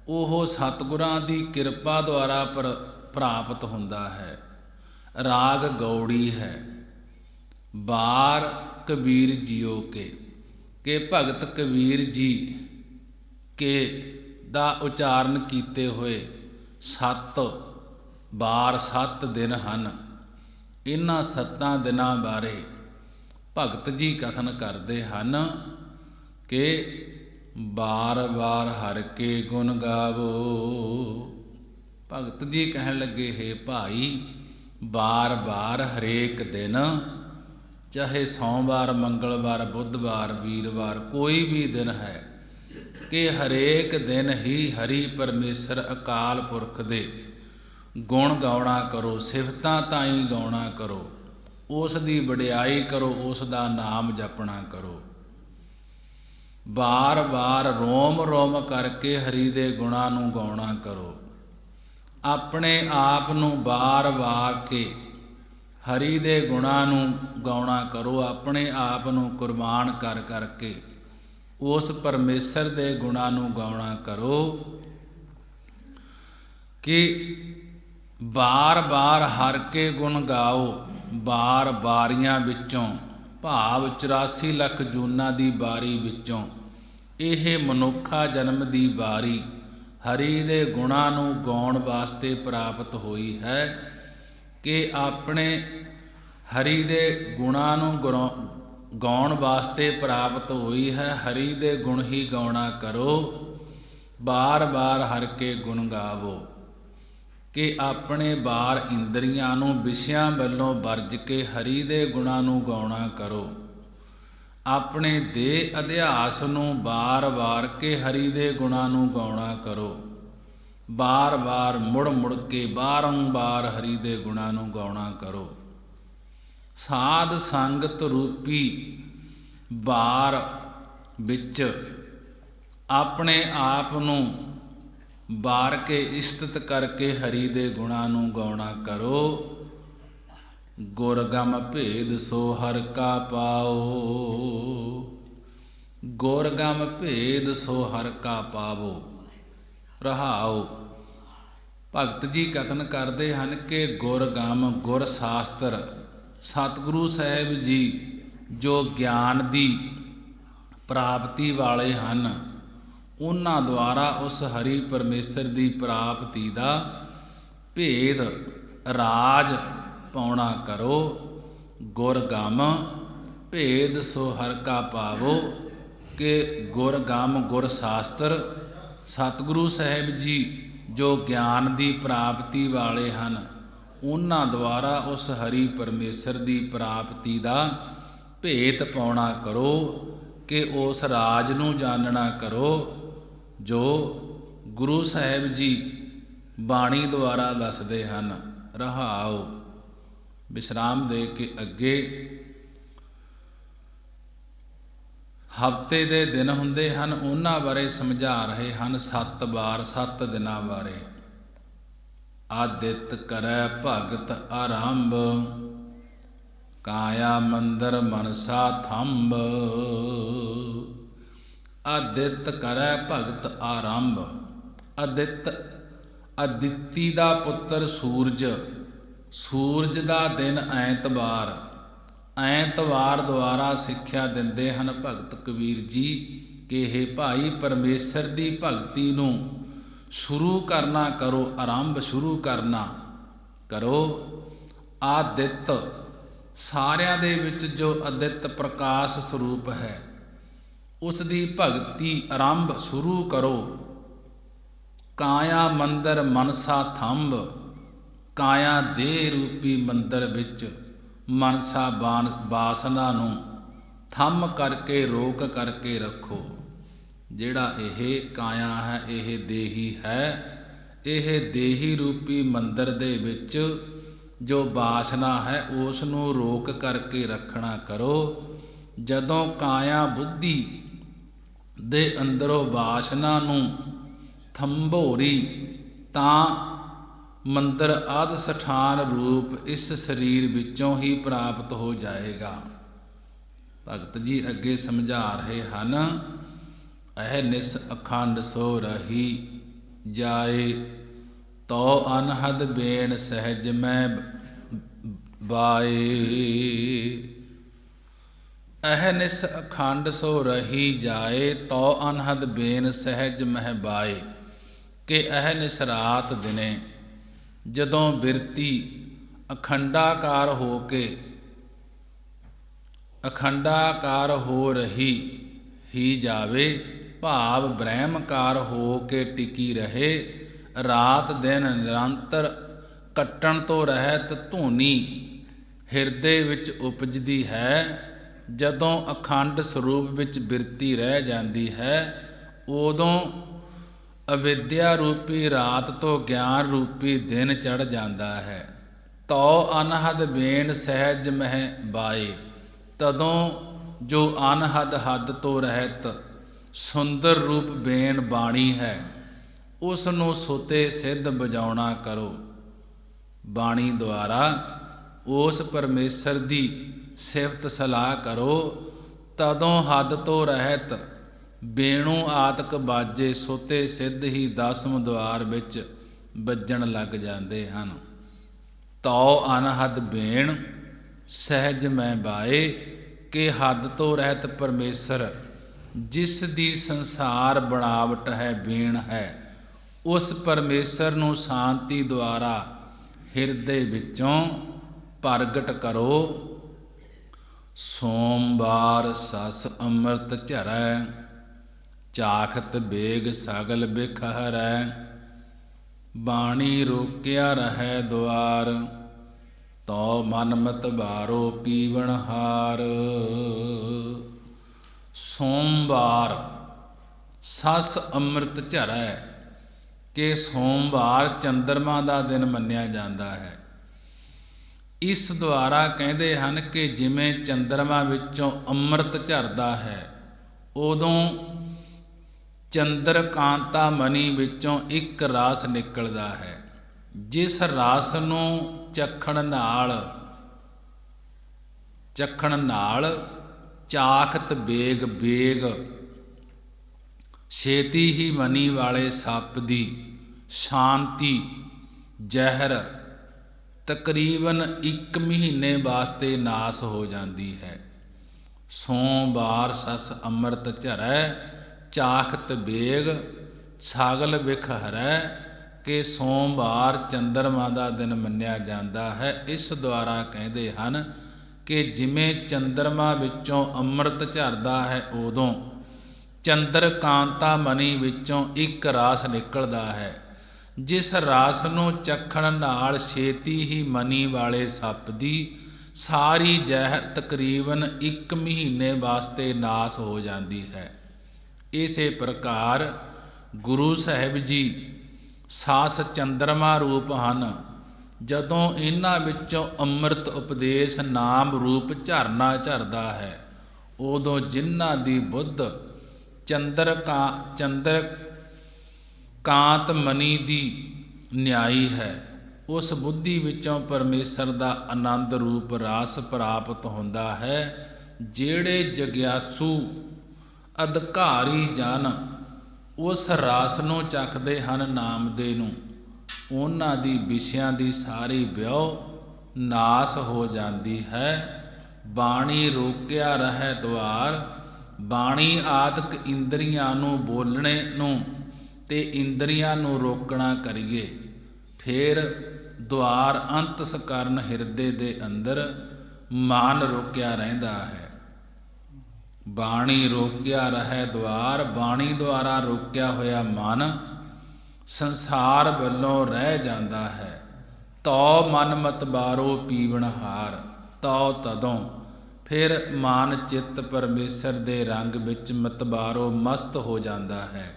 ਉਹ ਸਤਿਗੁਰਾਂ ਦੀ ਕਿਰਪਾ ਦੁਆਰਾ ਪ੍ਰਾਪਤ ਹੁੰਦਾ ਹੈ। ਰਾਗ ਗੌੜੀ ਹੈ। ਬਾਰ ਕਬੀਰ ਜੀਓ ਕੇ, ਕਿ ਭਗਤ ਕਬੀਰ ਜੀ ਕੇ ਦਾ ਉਚਾਰਨ ਕੀਤੇ ਹੋਏ 7 ਵਾਰ 7 ਦਿਨ ਹਨ। ਇਹਨਾਂ 7 ਦਿਨਾਂ ਬਾਰੇ ਭਗਤ ਜੀ ਕਥਨ ਕਰਦੇ ਹਨ ਕਿ ਬਾਰ ਬਾਰ ਹਰਿ ਕੇ ਗੁਣ ਗਾਵੋ। ਭਗਤ ਜੀ ਕਹਿਣ ਲੱਗੇ, ਹੈ ਭਾਈ, ਬਾਰ ਬਾਰ ਹਰੇਕ ਦਿਨ, ਚਾਹੇ ਸੋਮਵਾਰ, ਮੰਗਲਵਾਰ, ਬੁੱਧਵਾਰ, ਵੀਰਵਾਰ, ਕੋਈ ਵੀ ਦਿਨ ਹੈ, ਕਿ ਹਰੇਕ ਦਿਨ ਹੀ ਹਰੀ ਪਰਮੇਸ਼ਰ ਅਕਾਲ ਪੁਰਖ ਦੇ ਗੁਣ ਗਾਉਣਾ ਕਰੋ, ਸਿਫਤਾਂ ਤਾਈਂ ਗਾਉਣਾ ਕਰੋ, ਉਸ ਦੀ ਵਡਿਆਈ ਕਰੋ, ਉਸ ਦਾ ਨਾਮ ਜਪਣਾ ਕਰੋ। ਬਾਰ ਬਾਰ ਰੋਮ ਰੋਮ ਕਰਕੇ ਹਰੀ ਦੇ ਗੁਣਾਂ ਨੂੰ ਗਾਉਣਾ ਕਰੋ। ਆਪਣੇ ਆਪ ਨੂੰ ਬਾਰ ਬਾਰ ਕੇ ਹਰੀ ਦੇ ਗੁਣਾਂ ਨੂੰ ਗਾਉਣਾ ਕਰੋ। ਆਪਣੇ ਆਪ ਨੂੰ ਕੁਰਬਾਨ ਕਰ ਕਰਕੇ ਉਸ ਪਰਮੇਸ਼ਰ ਦੇ ਗੁਣਾਂ ਨੂੰ ਗਾਉਣਾ ਕਰੋ ਕਿ ਬਾਰ ਬਾਰ ਹਰ ਕੇ ਗੁਣ ਗਾਓ। ਬਾਰ ਬਾਰੀਆਂ ਵਿੱਚੋਂ, ਭਾਵ 84 ਲੱਖ ਜੂਨਾਂ ਦੀ ਬਾਰੀ ਵਿੱਚੋਂ ਇਹ ਮਨੁੱਖਾ ਜਨਮ ਦੀ ਬਾਰੀ ਹਰੀ ਦੇ ਗੁਣਾਂ ਨੂੰ ਗਾਉਣ ਵਾਸਤੇ ਪ੍ਰਾਪਤ ਹੋਈ ਹੈ, ਕਿ ਆਪਣੇ ਹਰੀ ਦੇ ਗੁਣਾਂ ਨੂੰ ਗਾਉਣ ਵਾਸਤੇ ਪ੍ਰਾਪਤ ਹੋਈ ਹੈ। ਹਰੀ ਦੇ ਗੁਣ ਹੀ ਗਾਉਣਾ ਕਰੋ। ਬਾਰ ਬਾਰ ਹਰ ਕੇ ਗੁਣ ਗਾਵੋ, ਕਿ ਆਪਣੇ ਬਾਰ ਇੰਦਰੀਆਂ ਨੂੰ ਵਿਸ਼ਿਆਂ ਵੱਲੋਂ ਵਰਜ ਕੇ ਹਰੀ ਦੇ ਗੁਣਾਂ ਨੂੰ ਗਾਉਣਾ ਕਰੋ। ਆਪਣੇ ਦੇਹ ਅਧਿਆਸ ਨੂੰ ਬਾਰ ਵਾਰ ਕੇ ਹਰੀ ਦੇ ਗੁਣਾਂ ਨੂੰ ਗਾਉਣਾ ਕਰੋ। ਬਾਰ ਬਾਰ ਮੁੜ ਮੁੜ ਕੇ ਬਾਰੰਬਾਰ ਹਰੀ ਦੇ ਗੁਣਾਂ ਨੂੰ ਗਾਉਣਾ ਕਰੋ। ਸਾਧ ਸੰਗਤ ਰੂਪੀ ਬਾਰ ਵਿੱਚ ਆਪਣੇ ਆਪ ਨੂੰ ਬਾਰ ਕੇ ਇਸਤਤ ਕਰਕੇ ਹਰੀ ਦੇ ਗੁਣਾਂ ਨੂੰ ਗਾਉਣਾ ਕਰੋ। ਗੁਰਗਮ ਭੇਦ ਸੋ ਹਰਿ ਕਾ ਪਾਓ। ਗੁਰਗਮ ਭੇਦ ਸੋ ਹਰਿ ਕਾ ਪਾਵੋ। ਰਹਾਉ। ਭਗਤ ਜੀ ਕਥਨ ਕਰਦੇ ਹਨ ਕਿ ਗੁਰਗਮ, ਗੁਰ ਸ਼ਾਸਤਰ, ਸਤਿਗੁਰੂ ਸਾਹਿਬ ਜੀ ਜੋ ਗਿਆਨ ਦੀ ਪ੍ਰਾਪਤੀ ਵਾਲੇ ਹਨ, ਉਹਨਾਂ ਦੁਆਰਾ ਉਸ ਹਰੀ ਪਰਮੇਸ਼ਰ ਦੀ ਪ੍ਰਾਪਤੀ ਦਾ ਭੇਦ ਰਾਜ ਪਾਉਣਾ ਕਰੋ। ਗੁਰਗਮ ਭੇਦ ਸੋ ਹਰਿ ਕਾ ਪਾਵੋ, ਕਿ ਗੁਰਗਮ, ਗੁਰ ਸ਼ਾਸਤਰ, ਸਤਿਗੁਰੂ ਸਾਹਿਬ ਜੀ ਜੋ ਗਿਆਨ ਦੀ ਪ੍ਰਾਪਤੀ ਵਾਲੇ ਹਨ, ਉਹਨਾਂ ਦੁਆਰਾ ਉਸ ਹਰੀ ਪਰਮੇਸ਼ਰ ਦੀ ਪ੍ਰਾਪਤੀ ਦਾ ਭੇਤ ਪਾਉਣਾ ਕਰੋ, ਕਿ ਉਸ ਰਾਜ ਨੂੰ ਜਾਣਨਾ ਕਰੋ ਜੋ ਗੁਰੂ ਸਾਹਿਬ ਜੀ ਬਾਣੀ ਦੁਆਰਾ ਦੱਸਦੇ ਹਨ। ਰਹਾਉ। ਵਿਸ਼ਰਾਮ ਦੇ ਕੇ ਅੱਗੇ ਹਫ਼ਤੇ ਦੇ ਦਿਨ ਹੁੰਦੇ ਹਨ, ਉਹਨਾਂ ਬਾਰੇ ਸਮਝਾ ਰਹੇ ਹਨ। 7 ਵਾਰ 7 ਦਿਨਾਂ ਬਾਰੇ। ਆਦਿਤ ਕਰੈ ਭਗਤ ਆਰੰਭ, ਕਾਇਆ ਮੰਦਰ ਮਨਸਾ ਥੰਬ। ਆਦਿਤ ਕਰੈ ਭਗਤ ਆਰੰਭ। ਆਦਿਤ, ਅਦਿਤੀ ਦਾ ਪੁੱਤਰ ਸੂਰਜ। ਸੂਰਜ ਦਾ ਦਿਨ ਐਤਵਾਰ। ਐਤਵਾਰ ਦੁਆਰਾ ਸਿੱਖਿਆ ਦਿੰਦੇ ਹਨ ਭਗਤ ਕਬੀਰ ਜੀ ਕਿ ਹੇ ਭਾਈ, ਪਰਮੇਸ਼ਰ ਦੀ ਭਗਤੀ ਨੂੰ ਸ਼ੁਰੂ ਕਰਨਾ ਕਰੋ, ਆਰੰਭ ਸ਼ੁਰੂ ਕਰਨਾ ਕਰੋ। ਆਦਿਤ, ਸਾਰਿਆਂ ਦੇ ਵਿੱਚ ਜੋ ਅਦਿੱਤ ਪ੍ਰਕਾਸ਼ ਸਰੂਪ ਹੈ, ਉਸ ਦੀ ਭਗਤੀ ਆਰੰਭ ਸ਼ੁਰੂ ਕਰੋ। ਕਾਇਆ ਮੰਦਰ ਮਨਸਾ ਥੰਬ। ਕਾਇਆ ਦੇਹ ਰੂਪੀ ਮੰਦਰ ਵਿੱਚ ਮਨਸਾ ਬਾਸਨਾ ਨੂੰ ਥੰਮ ਕਰਕੇ, ਰੋਕ ਕਰਕੇ ਰੱਖੋ। ਜਿਹੜਾ ਇਹ ਕਾਇਆ ਹੈ, ਇਹ ਦੇਹੀ ਹੈ। ਇਹ ਦੇਹੀ ਰੂਪੀ ਮੰਦਰ ਦੇ ਵਿੱਚ ਜੋ ਬਾਸ਼ਨਾ ਹੈ ਉਸ ਨੂੰ ਰੋਕ ਕਰਕੇ ਰੱਖਣਾ ਕਰੋ। ਜਦੋਂ ਕਾਇਆ ਬੁੱਧੀ ਦੇ ਅੰਦਰੋਂ ਬਾਸ਼ਨਾ ਨੂੰ ਥੰਬੋਰੀ ਤਾਂ ਮੰਦਰ ਆਦਿ ਸਥਾਨ ਰੂਪ ਇਸ ਸਰੀਰ ਵਿੱਚੋਂ ਹੀ ਪ੍ਰਾਪਤ ਹੋ ਜਾਏਗਾ। ਭਗਤ ਜੀ ਅੱਗੇ ਸਮਝਾ ਰਹੇ ਹਨ, ਇਹ ਨਿਸ ਅਖੰਡ ਸੋ ਰਹੀ ਜਾਏ, ਤੋ ਅਨਹਦ ਬੇਣ ਸਹਿਜ ਮੈਂ ਬਾਏ। ਇਹ ਨਿਸ ਅਖੰਡ ਸੋ ਰਹੀ ਜਾਏ, ਤੋ ਅਨਹਦ ਬੇਨ ਸਹਿਜ ਮਹਿ ਬਾਏ। ਕਿ ਇਹ ਨਿਸ ਰਾਤ ਦਿਨੇ ਜਦੋਂ ਬਿਰਤੀ ਅਖੰਡਾਕਾਰ ਹੋ ਰਹੀ ਹੀ ਜਾਵੇ, ਭਾਵ ਬ੍ਰਹਮਕਾਰ ਹੋ ਕੇ ਟਿਕੀ ਰਹੇ, ਰਾਤ ਦਿਨ ਨਿਰੰਤਰ ਕੱਟਣ ਤੋਂ ਰਹਿਤ ਧੁਨੀ ਹਿਰਦੇ ਵਿੱਚ ਉਪਜਦੀ ਹੈ। ਜਦੋਂ ਅਖੰਡ ਸਰੂਪ ਵਿੱਚ ਬਿਰਤੀ ਰਹਿ ਜਾਂਦੀ ਹੈ, ਉਦੋਂ ਅਵਿਦਿਆ ਰੂਪੀ ਰਾਤ ਤੋਂ ਗਿਆਨ ਰੂਪੀ ਦਿਨ ਚੜ੍ਹ ਜਾਂਦਾ ਹੈ। ਤੋ ਅਨਹਦ ਬੇਣ ਸਹਿਜ ਮਹਿ ਬਾਏ। ਤਦੋਂ ਜੋ ਅਨਹਦ ਹੱਦ ਤੋਂ ਰਹਿਤ ਸੁੰਦਰ ਰੂਪ ਬੇਣ ਬਾਣੀ ਹੈ, ਉਸ ਨੂੰ ਸੁਤੇ ਸਿੱਧ ਵਜਾਉਣਾ ਕਰੋ। ਬਾਣੀ ਦੁਆਰਾ ਉਸ ਪਰਮੇਸ਼ਰ ਦੀ ਸਿਫਤ ਸਲਾਹ ਕਰੋ। ਤਦੋਂ ਹੱਦ ਤੋਂ ਰਹਿਤ ਬੇਣੂ ਆਤਕ ਬਾਜੇ ਸੁਤੇ ਸਿੱਧ ਹੀ ਦਸਮ ਦੁਆਰ ਵਿੱਚ ਵੱਜਣ ਲੱਗ ਜਾਂਦੇ ਹਨ। ਤਉ ਅਨਹਦ ਬੇਣ ਸਹਿਜ ਮੈਂ ਬਾਏ। ਕਿ ਹੱਦ ਤੋਂ ਰਹਿਤ ਪਰਮੇਸ਼ਰ ਜਿਸ ਦੀ ਸੰਸਾਰ ਬਣਾਵਟ ਹੈ, ਬੇਣ ਹੈ, ਉਸ ਪਰਮੇਸ਼ਰ ਨੂੰ ਸ਼ਾਂਤੀ ਦੁਆਰਾ ਹਿਰਦੇ ਵਿੱਚੋਂ ਪ੍ਰਗਟ ਕਰੋ। ਸੋਮਵਾਰ ਸਸ ਅੰਮ੍ਰਿਤ ਝਰੈ, ਚਾਖਤ ਬੇਗ ਸਗਲ ਬਿਖ ਹਰੈ। ਬਾਣੀ ਰੋਕਿਆ ਰਹੈ ਦੁਆਰ, ਤੋ ਮਨ ਮਤ ਬਾਰੋ ਪੀਵਣ ਹਾਰ। ਸੋਮਵਾਰ ਸਸ ਅੰਮ੍ਰਿਤ ਝਰੈ। ਕਿ ਸੋਮਵਾਰ ਚੰਦਰਮਾ ਦਾ ਦਿਨ ਮੰਨਿਆ ਜਾਂਦਾ ਹੈ। ਇਸ ਦੁਆਰਾ ਕਹਿੰਦੇ ਹਨ ਕਿ ਜਿਵੇਂ ਚੰਦਰਮਾ ਵਿੱਚੋਂ ਅੰਮ੍ਰਿਤ ਝਰਦਾ ਹੈ, ਉਦੋਂ ਚੰਦਰ ਕਾਂਤਾ ਮਣੀ ਵਿੱਚੋਂ ਇੱਕ ਰਸ ਨਿਕਲਦਾ ਹੈ। ਜਿਸ ਰਸ ਨੂੰ ਚਖਣ ਨਾਲ ਚਾਖਤ ਬੇਗ ਛੇਤੀ ਹੀ ਮਨੀ ਵਾਲੇ ਸੱਪ ਦੀ ਸ਼ਾਂਤੀ ਜ਼ਹਿਰ ਤਕਰੀਬਨ 1 ਮਹੀਨੇ ਵਾਸਤੇ ਨਾਸ ਹੋ ਜਾਂਦੀ ਹੈ। ਸੋਮਵਾਰ ਸਸ ਅੰਮ੍ਰਿਤ ਝਰੈ, ਚਾਖਤ ਬੇਗ ਛਾਗਲ ਬਿਖ ਹਰੈ। ਕਿ ਸੋਮਵਾਰ ਚੰਦਰਮਾ ਦਾ ਦਿਨ ਮੰਨਿਆ ਜਾਂਦਾ ਹੈ। ਇਸ ਦੁਆਰਾ ਕਹਿੰਦੇ ਹਨ ਕਿ ਜਿਵੇਂ ਚੰਦਰਮਾ ਵਿੱਚੋਂ ਅੰਮ੍ਰਿਤ ਝਰਦਾ ਹੈ, ਉਦੋਂ ਚੰਦਰ ਕਾਂਤਾ ਮਣੀ ਵਿੱਚੋਂ ਇੱਕ ਰਸ ਨਿਕਲਦਾ ਹੈ। ਜਿਸ ਰਸ ਨੂੰ ਚਖਣ ਨਾਲ ਛੇਤੀ ਹੀ ਮਣੀ ਵਾਲੇ ਸੱਪ ਦੀ ਸਾਰੀ ਜ਼ਹਿਰ ਤਕਰੀਬਨ 1 ਮਹੀਨੇ ਵਾਸਤੇ ਨਾਸ ਹੋ ਜਾਂਦੀ ਹੈ। ਇਸੇ ਪ੍ਰਕਾਰ ਗੁਰੂ ਸਾਹਿਬ ਜੀ ਸਾਸ ਚੰਦਰਮਾ ਰੂਪ ਹਨ। ਜਦੋਂ ਇਹਨਾਂ ਵਿੱਚੋਂ ਅੰਮ੍ਰਿਤ ਉਪਦੇਸ਼ ਨਾਮ ਰੂਪ ਝਰਨਾ ਝਰਦਾ ਹੈ, ਉਦੋਂ ਜਿਨ੍ਹਾਂ ਦੀ ਬੁੱਧ ਚੰਦਰ ਕਾਂਤ ਮਨੀ ਦੀ ਨਿਆਈ ਹੈ, ਉਸ ਬੁੱਧੀ ਵਿੱਚੋਂ ਪਰਮੇਸ਼ਰ ਦਾ ਆਨੰਦ ਰੂਪ ਰਸ ਪ੍ਰਾਪਤ ਹੁੰਦਾ ਹੈ। ਜਿਹੜੇ ਜਗਿਆਸੂ ਅਧਿਕਾਰੀ ਜਨ ਉਸ ਰਸ ਨੂੰ ਚੱਖਦੇ ਹਨ, ਨਾਮ ਦੇ ਨੂੰ, ਉਹਨਾਂ ਦੀ ਵਿਸ਼ਿਆਂ ਦੀ ਸਾਰੀ ਵਿਉ ਨਾਸ ਹੋ ਜਾਂਦੀ ਹੈ। ਬਾਣੀ ਰੋਕਿਆ ਰਹਿ ਦੁਆਰ। ਬਾਣੀ ਆਦਿਕ ਇੰਦਰੀਆਂ ਨੂੰ ਬੋਲਣੇ ਨੂੰ ਤੇ ਇੰਦਰੀਆਂ ਨੂੰ ਰੋਕਣਾ ਕਰੀਏ, ਫਿਰ ਦੁਆਰ ਅੰਤਸਕਰਨ ਹਿਰਦੇ ਦੇ ਅੰਦਰ ਮਨ ਰੋਕਿਆ ਰਹਿੰਦਾ ਹੈ। ਬਾਣੀ ਰੋਕਿਆ ਰਹਿ ਦੁਆਰ। ਬਾਣੀ ਦੁਆਰਾ ਰੋਕਿਆ ਹੋਇਆ ਮਨ ਸੰਸਾਰ ਵੱਲੋਂ ਰਹਿ ਜਾਂਦਾ ਹੈ। ਤਉ ਮਨ ਮਤ ਬਾਰੋ ਪੀਵਣ ਹਾਰ। ਤਉ ਤਦੋਂ ਫਿਰ ਮਨ ਚਿੱਤ ਪਰਮੇਸ਼ਰ ਦੇ ਰੰਗ ਵਿੱਚ ਮਤਬਾਰੋ ਮਸਤ ਹੋ ਜਾਂਦਾ ਹੈ।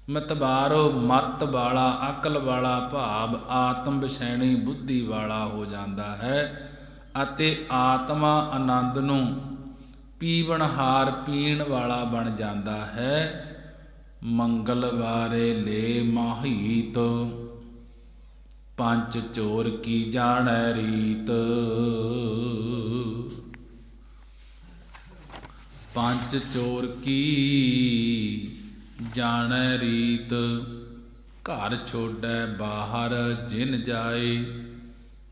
ਮਤਬਾਰੋ ਮਤ ਵਾਲਾ, ਅਕਲ ਵਾਲਾ ਭਾਵ ਆਤਮ ਵਿਸ਼ੈਣੀ ਬੁੱਧੀ ਵਾਲਾ ਹੋ ਜਾਂਦਾ ਹੈ ਅਤੇ ਆਤਮਾ ਆਨੰਦ ਨੂੰ ਪੀਵਨਹਾਰ ਪੀਣ ਵਾਲਾ ਬਣ ਜਾਂਦਾ ਹੈ। ਮੰਗਲਵਾਰੇ ਲੈ ਮਾਹੀਤ, ਪੰਚ ਚੋਰ ਕੀ ਜਾਣੈ ਰੀਤ। ਪੰਚ ਚੋਰ ਕੀ ਜਾਣੈ ਰੀਤ, ਘਰ ਛੋੜੈ ਬਾਹਰ ਜਿਨ ਜਾਏ,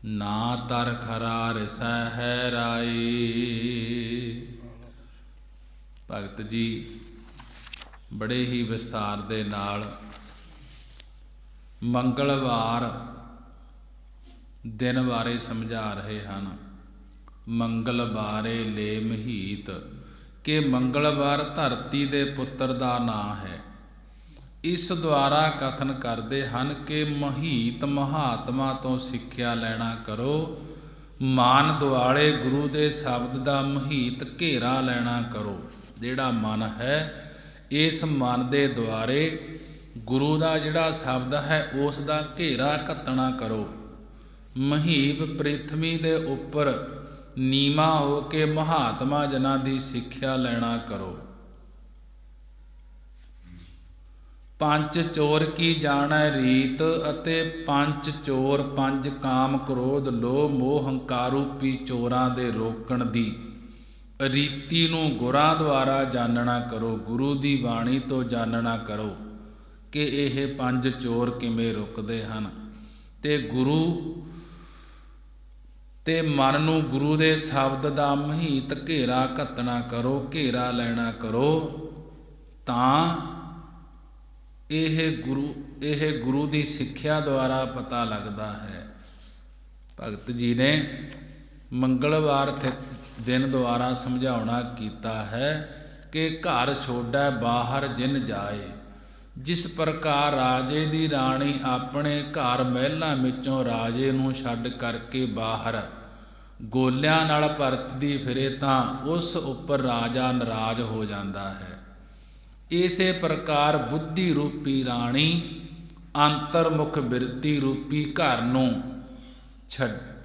ਨਾ ਤਰ ਖਰਾ ਰਿਸੈ ਹੈ ਰਾਏ। ਭਗਤ ਜੀ ਬੜੇ ਹੀ ਵਿਸਥਾਰ ਦੇ ਨਾਲ ਮੰਗਲਵਾਰ ਦਿਨ ਬਾਰੇ ਸਮਝਾ ਰਹੇ ਹਨ। ਮੰਗਲਵਾਰੇ ਲੈ ਮਹੀਤ, ਕਿ ਮੰਗਲਵਾਰ ਧਰਤੀ ਦੇ ਪੁੱਤਰ ਦਾ ਨਾਂ ਹੈ। ਇਸ ਦੁਆਰਾ ਕਥਨ ਕਰਦੇ ਹਨ ਕਿ ਮਹੀਤ ਮਹਾਤਮਾ ਤੋਂ ਸਿੱਖਿਆ ਲੈਣਾ ਕਰੋ। ਮਨ ਦੁਆਲੇ ਗੁਰੂ ਦੇ ਸ਼ਬਦ ਦਾ ਮਹੀਤ ਘੇਰਾ ਲੈਣਾ ਕਰੋ। ਜਿਹੜਾ ਮਨ ਹੈ, ਇਸ ਮਨ ਦੇ ਦੁਆਰੇ ਗੁਰੂ ਦਾ ਜਿਹੜਾ ਸ਼ਬਦ ਹੈ ਉਸ ਦਾ ਘੇਰਾ ਘੱਤਣਾ ਕਰੋ। ਮਹੀਪ ਪ੍ਰਿਥਵੀ ਦੇ ਉੱਪਰ ਨੀਵਾਂ ਹੋ ਕੇ ਮਹਾਤਮਾ ਜਨਾਂ ਦੀ ਸਿੱਖਿਆ ਲੈਣਾ ਕਰੋ। ਪੰਜ ਚੋਰ ਕੀ ਜਾਣੈ ਰੀਤ, ਅਤੇ ਪੰਜ ਚੋਰ, ਪੰਜ ਕਾਮ ਕ੍ਰੋਧ ਲੋਭ ਮੋਹ ਹੰਕਾਰ ਰੂਪੀ ਚੋਰਾਂ ਦੇ ਰੋਕਣ ਦੀ ਰੀਤੀ ਨੂੰ ਗੁਰਾਂ ਦੁਆਰਾ ਜਾਣਨਾ ਕਰੋ। ਗੁਰੂ ਦੀ ਬਾਣੀ ਤੋਂ ਜਾਣਨਾ ਕਰੋ ਕਿ ਇਹ ਪੰਜ ਚੋਰ ਕਿਵੇਂ ਰੁਕਦੇ ਹਨ, ਤੇ ਗੁਰੂ ਤੇ ਮਨ ਨੂੰ ਗੁਰੂ ਦੇ ਸ਼ਬਦ ਦਾ ਮਹੀਤ ਘੇਰਾ ਘੱਤਣਾ ਕਰੋ, ਘੇਰਾ ਲੈਣਾ ਕਰੋ, ਤਾਂ ਇਹ ਗੁਰੂ ਦੀ ਸਿੱਖਿਆ ਦੁਆਰਾ ਪਤਾ ਲੱਗਦਾ ਹੈ। ਭਗਤ ਜੀ ਨੇ ਮੰਗਲਵਾਰ ਦਿਨ ਦੁਆਰਾ ਸਮਝਾਉਣਾ ਕੀਤਾ ਹੈ ਕਿ ਘਰ ਛੋੜੈ ਬਾਹਰ ਜਿਨ ਜਾਏ। ਜਿਸ ਪ੍ਰਕਾਰ ਰਾਜੇ ਦੀ ਰਾਣੀ ਆਪਣੇ ਘਰ ਮਹਿਲਾਂ ਵਿੱਚੋਂ ਰਾਜੇ ਨੂੰ ਛੱਡ ਕਰਕੇ ਬਾਹਰ ਗੋਲਿਆਂ ਨਾਲ ਪਰਤਦੀ ਫਿਰੇ ਤਾਂ ਉਸ ਉੱਪਰ ਰਾਜਾ ਨਾਰਾਜ਼ ਹੋ ਜਾਂਦਾ ਹੈ। ਇਸੇ ਪ੍ਰਕਾਰ ਬੁੱਧੀ ਰੂਪੀ ਰਾਣੀ ਅੰਤਰਮੁਖ ਬਿਰਤੀ ਰੂਪੀ ਘਰ ਨੂੰ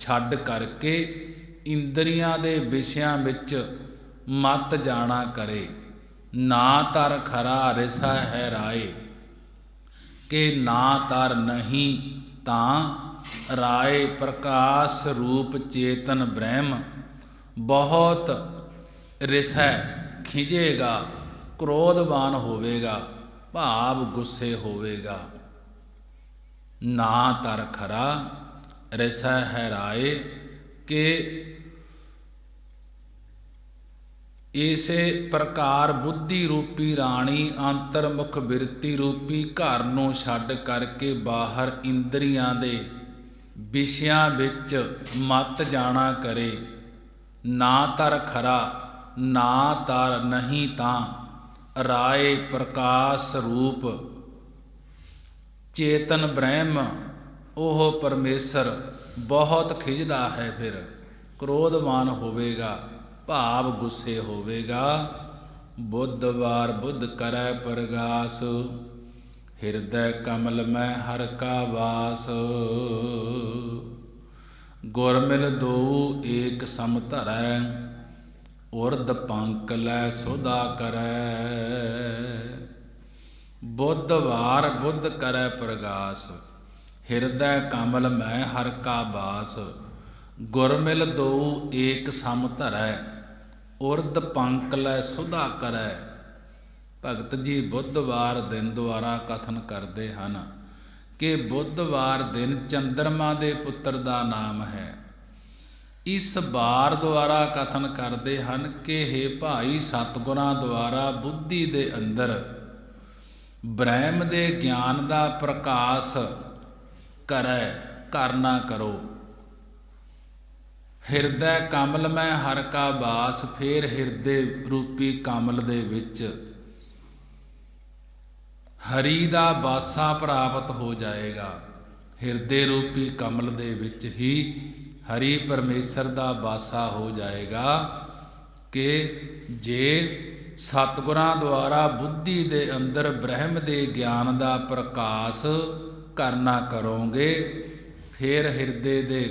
ਛੱਡ ਕਰਕੇ ਇੰਦਰੀਆਂ ਦੇ ਵਿਸ਼ਿਆਂ ਵਿੱਚ ਮਤ ਜਾਣਾ ਕਰੇ। ਨਾ ਤਰ ਖਰਾ ਰਿਸਾ ਹੈ ਰਾਏ, ਕਿ ਨਾ ਤਰ ਨਹੀਂ ਤਾਂ ਰਾਏ। ਪ੍ਰਕਾਸ਼ ਰੂਪ ਚੇਤਨ ਬ੍ਰਹਮ ਬਹੁਤ ਰਿਸੈ ਖਿਜੇਗਾ, ਕ੍ਰੋਧਵਾਨ ਹੋਵੇਗਾ, ਭਾਵ ਗੁੱਸੇ ਹੋਵੇਗਾ। ਨਾ ਤਰ ਖਰਾ ਰਿਸਾ ਹੈ ਰਾਏ, ਕਿ ਇਸੇ ਪ੍ਰਕਾਰ ਬੁੱਧੀ ਰੂਪੀ ਰਾਣੀ ਅੰਤਰਮੁਖ ਬਿਰਤੀ ਰੂਪੀ ਘਰ ਨੂੰ ਛੱਡ ਕਰਕੇ ਬਾਹਰ ਇੰਦਰੀਆਂ ਦੇ ਵਿਸ਼ਿਆਂ ਵਿੱਚ ਮਤ ਜਾਣਾ ਕਰੇ। ਨਾ ਤਰ ਖਰਾ, ਨਾ ਤਰ ਨਹੀਂ ਤਾਂ ਰਾਏ। ਪ੍ਰਕਾਸ਼ ਰੂਪ ਚੇਤਨ ਬ੍ਰਹਮ ਉਹ ਪਰਮੇਸ਼ਰ ਬਹੁਤ ਖਿਜਦਾ ਹੈ, ਫਿਰ ਕ੍ਰੋਧਵਾਨ ਹੋਵੇਗਾ, ਭਾਵ ਗੁੱਸੇ ਹੋਵੇਗਾ। ਬੁੱਧਵਾਰ ਬੁੱਧ ਕਰੈ ਪ੍ਰਗਾਸ, ਹਿਰਦੈ ਕਮਲ ਮੈਂ ਹਰਿ ਕਾ ਵਾਸ। ਗੁਰ ਮਿਲ ਦੋਊ ਏਕ ਸਮ ਧਰੈ, ਉਰਧ ਪੰਕ ਲੈ ਸੁਧਾ ਕਰੈ। ਬੁੱਧਵਾਰ ਬੁੱਧ ਕਰੈ ਪ੍ਰਗਾਸ, ਹਿਰਦੈ ਕਮਲ ਮੈਂ ਹਰਿ ਕਾ ਵਾਸ। ਗੁਰ ਮਿਲ ਦੋਊ ਏਕ ਸਮ ਧਰੈ, ਉਰਧ ਪੰਕ ਲੈ ਸੁਧਾ ਕਰੈ। ਭਗਤ ਜੀ ਬੁੱਧਵਾਰ ਦਿਨ ਦੁਆਰਾ ਕਥਨ ਕਰਦੇ ਹਨ ਕਿ ਬੁੱਧਵਾਰ ਦਿਨ ਚੰਦਰਮਾ ਦੇ ਪੁੱਤਰ ਦਾ ਨਾਮ ਹੈ। ਇਸ ਵਾਰ ਦੁਆਰਾ ਕਥਨ ਕਰਦੇ ਹਨ ਕਿ ਹੇ ਭਾਈ, ਸਤਿਗੁਰਾਂ ਦੁਆਰਾ ਬੁੱਧੀ ਦੇ ਅੰਦਰ ਬ੍ਰਹਮ ਦੇ ਗਿਆਨ ਦਾ ਪ੍ਰਕਾਸ਼ ਕਰਨਾ ਕਰੋ। ਹਿਰਦੈ ਕਮਲ ਮੈਂ ਹਰਿ ਕਾ ਵਾਸ, ਫੇਰ ਹਿਰਦੇ ਰੂਪੀ ਕਮਲ ਦੇ ਵਿੱਚ ਹਰੀ ਦਾ ਵਾਸਾ ਪ੍ਰਾਪਤ ਹੋ ਜਾਏਗਾ। ਹਿਰਦੇ ਰੂਪੀ ਕਮਲ ਦੇ ਵਿੱਚ ਹੀ ਹਰੀ ਪਰਮੇਸ਼ਰ ਦਾ ਵਾਸਾ ਹੋ ਜਾਏਗਾ। ਕਿ ਜੇ ਸਤਿਗੁਰਾਂ ਦੁਆਰਾ ਬੁੱਧੀ ਦੇ ਅੰਦਰ ਬ੍ਰਹਮ ਦੇ ਗਿਆਨ ਦਾ ਪ੍ਰਕਾਸ਼ ਕਰਨਾ ਕਰੋਗੇ, ਫਿਰ ਹਿਰਦੇ ਦੇ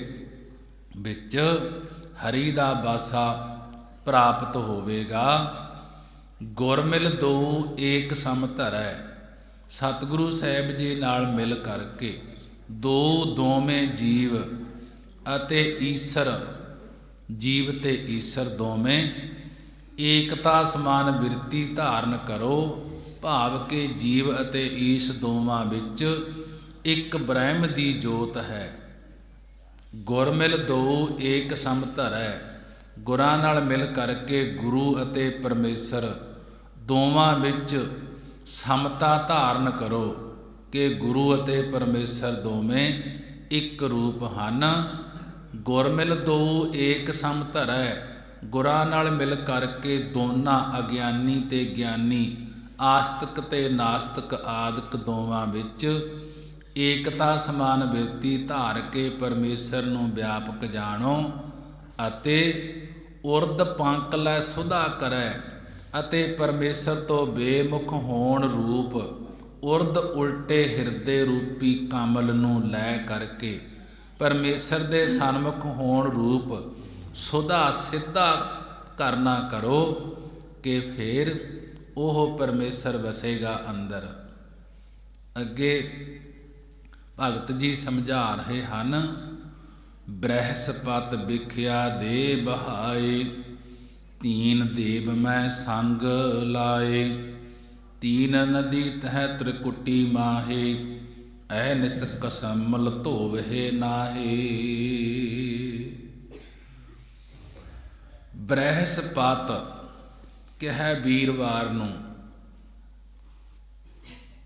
ਵਿੱਚ ਹਰੀ ਦਾ ਵਾਸਾ ਪ੍ਰਾਪਤ ਹੋਵੇਗਾ। ਗੁਰਮਿਲ ਦੋ ਏਕ ਸਮ ਧਰੈ, ਸਤਿਗੁਰੂ ਸਾਹਿਬ ਜੀ ਨਾਲ ਮਿਲ ਕਰਕੇ ਦੋਵੇਂ ਜੀਵ ਅਤੇ ਈਸ਼ਰ, ਜੀਵ ਤੇ ਈਸ਼ਰ ਦੋਵੇਂ ਏਕਤਾ ਸਮਾਨ ਬਿਰਤੀ ਧਾਰਨ ਕਰੋ, ਭਾਵ ਕਿ ਜੀਵ ਅਤੇ ਈਸ਼ ਦੋਵਾਂ ਵਿੱਚ ਇੱਕ ਬ੍ਰਹਮ ਦੀ ਜੋਤ ਹੈ। ਗੁਰਮਿਲ ਦੋ ਏਕ ਸਮ ਧਰੈ, ਗੁਰਾਂ ਨਾਲ ਮਿਲ ਕਰਕੇ ਗੁਰੂ ਅਤੇ ਪਰਮੇਸ਼ਰ ਦੋਵਾਂ ਵਿੱਚ ਸਮਤਾ ਧਾਰਨ ਕਰੋ ਕਿ ਗੁਰੂ ਅਤੇ ਪਰਮੇਸ਼ਰ ਦੋਵੇਂ ਇੱਕ ਰੂਪ ਹਨ। ਗੁਰਮਿਲ ਦੋ ਏਕ ਸਮ ਧਰੈ, ਗੁਰਾਂ ਨਾਲ ਮਿਲ ਕਰਕੇ ਦੋਨਾਂ ਅਗਿਆਨੀ ਤੇ ਗਿਆਨੀ, ਆਸਤਿਕ ਤੇ ਨਾਸਤਿਕ ਆਦਿਕ ਦੋਵਾਂ ਵਿੱਚ ਏਕਤਾ ਸਮਾਨ ਬਿਰਤੀ ਧਾਰ ਕੇ ਪਰਮੇਸ਼ਰ ਨੂੰ ਵਿਆਪਕ ਜਾਣੋ ਅਤੇ ਉਰਦ ਪੰਕ ਲੈ ਸੁਧਾ ਕਰੈ ਅਤੇ ਪਰਮੇਸ਼ਰ ਤੋਂ ਬੇਮੁਖ ਹੋਣ ਰੂਪ ਉਰਦ ਉਲਟੇ ਹਿਰਦੇ ਰੂਪੀ ਕਮਲ ਨੂੰ ਲੈ ਕਰਕੇ ਪਰਮੇਸ਼ਰ ਦੇ ਸਨਮੁਖ ਹੋਣ ਰੂਪ ਸੁਧਾ ਸਿੱਧਾ ਕਰਨਾ ਕਰੋ ਕਿ ਫਿਰ ਉਹ ਪਰਮੇਸ਼ਰ ਵਸੇਗਾ ਅੰਦਰ। ਅੱਗੇ ਭਗਤ ਜੀ ਸਮਝਾ ਰਹੇ ਹਨ, ਬ੍ਰਹਸਪਤ ਵਿਖਿਆ ਦੇ ਬਹਾਏ, ਤੀਨ ਦੇਵ ਮੈਂ ਸੰਗ ਲਾਏ, ਤੀਨ ਨਦੀ ਤਹਿ ਤ੍ਰਿਕੁਟੀ ਮਾਹੇ, ਐ ਨਿਸ ਕਸਮਲ ਧੋਵਹਿ ਨਾਹੇ। ਬ੍ਰਹਸਪਤ ਕਿਹਾ ਵੀਰਵਾਰ ਨੂੰ,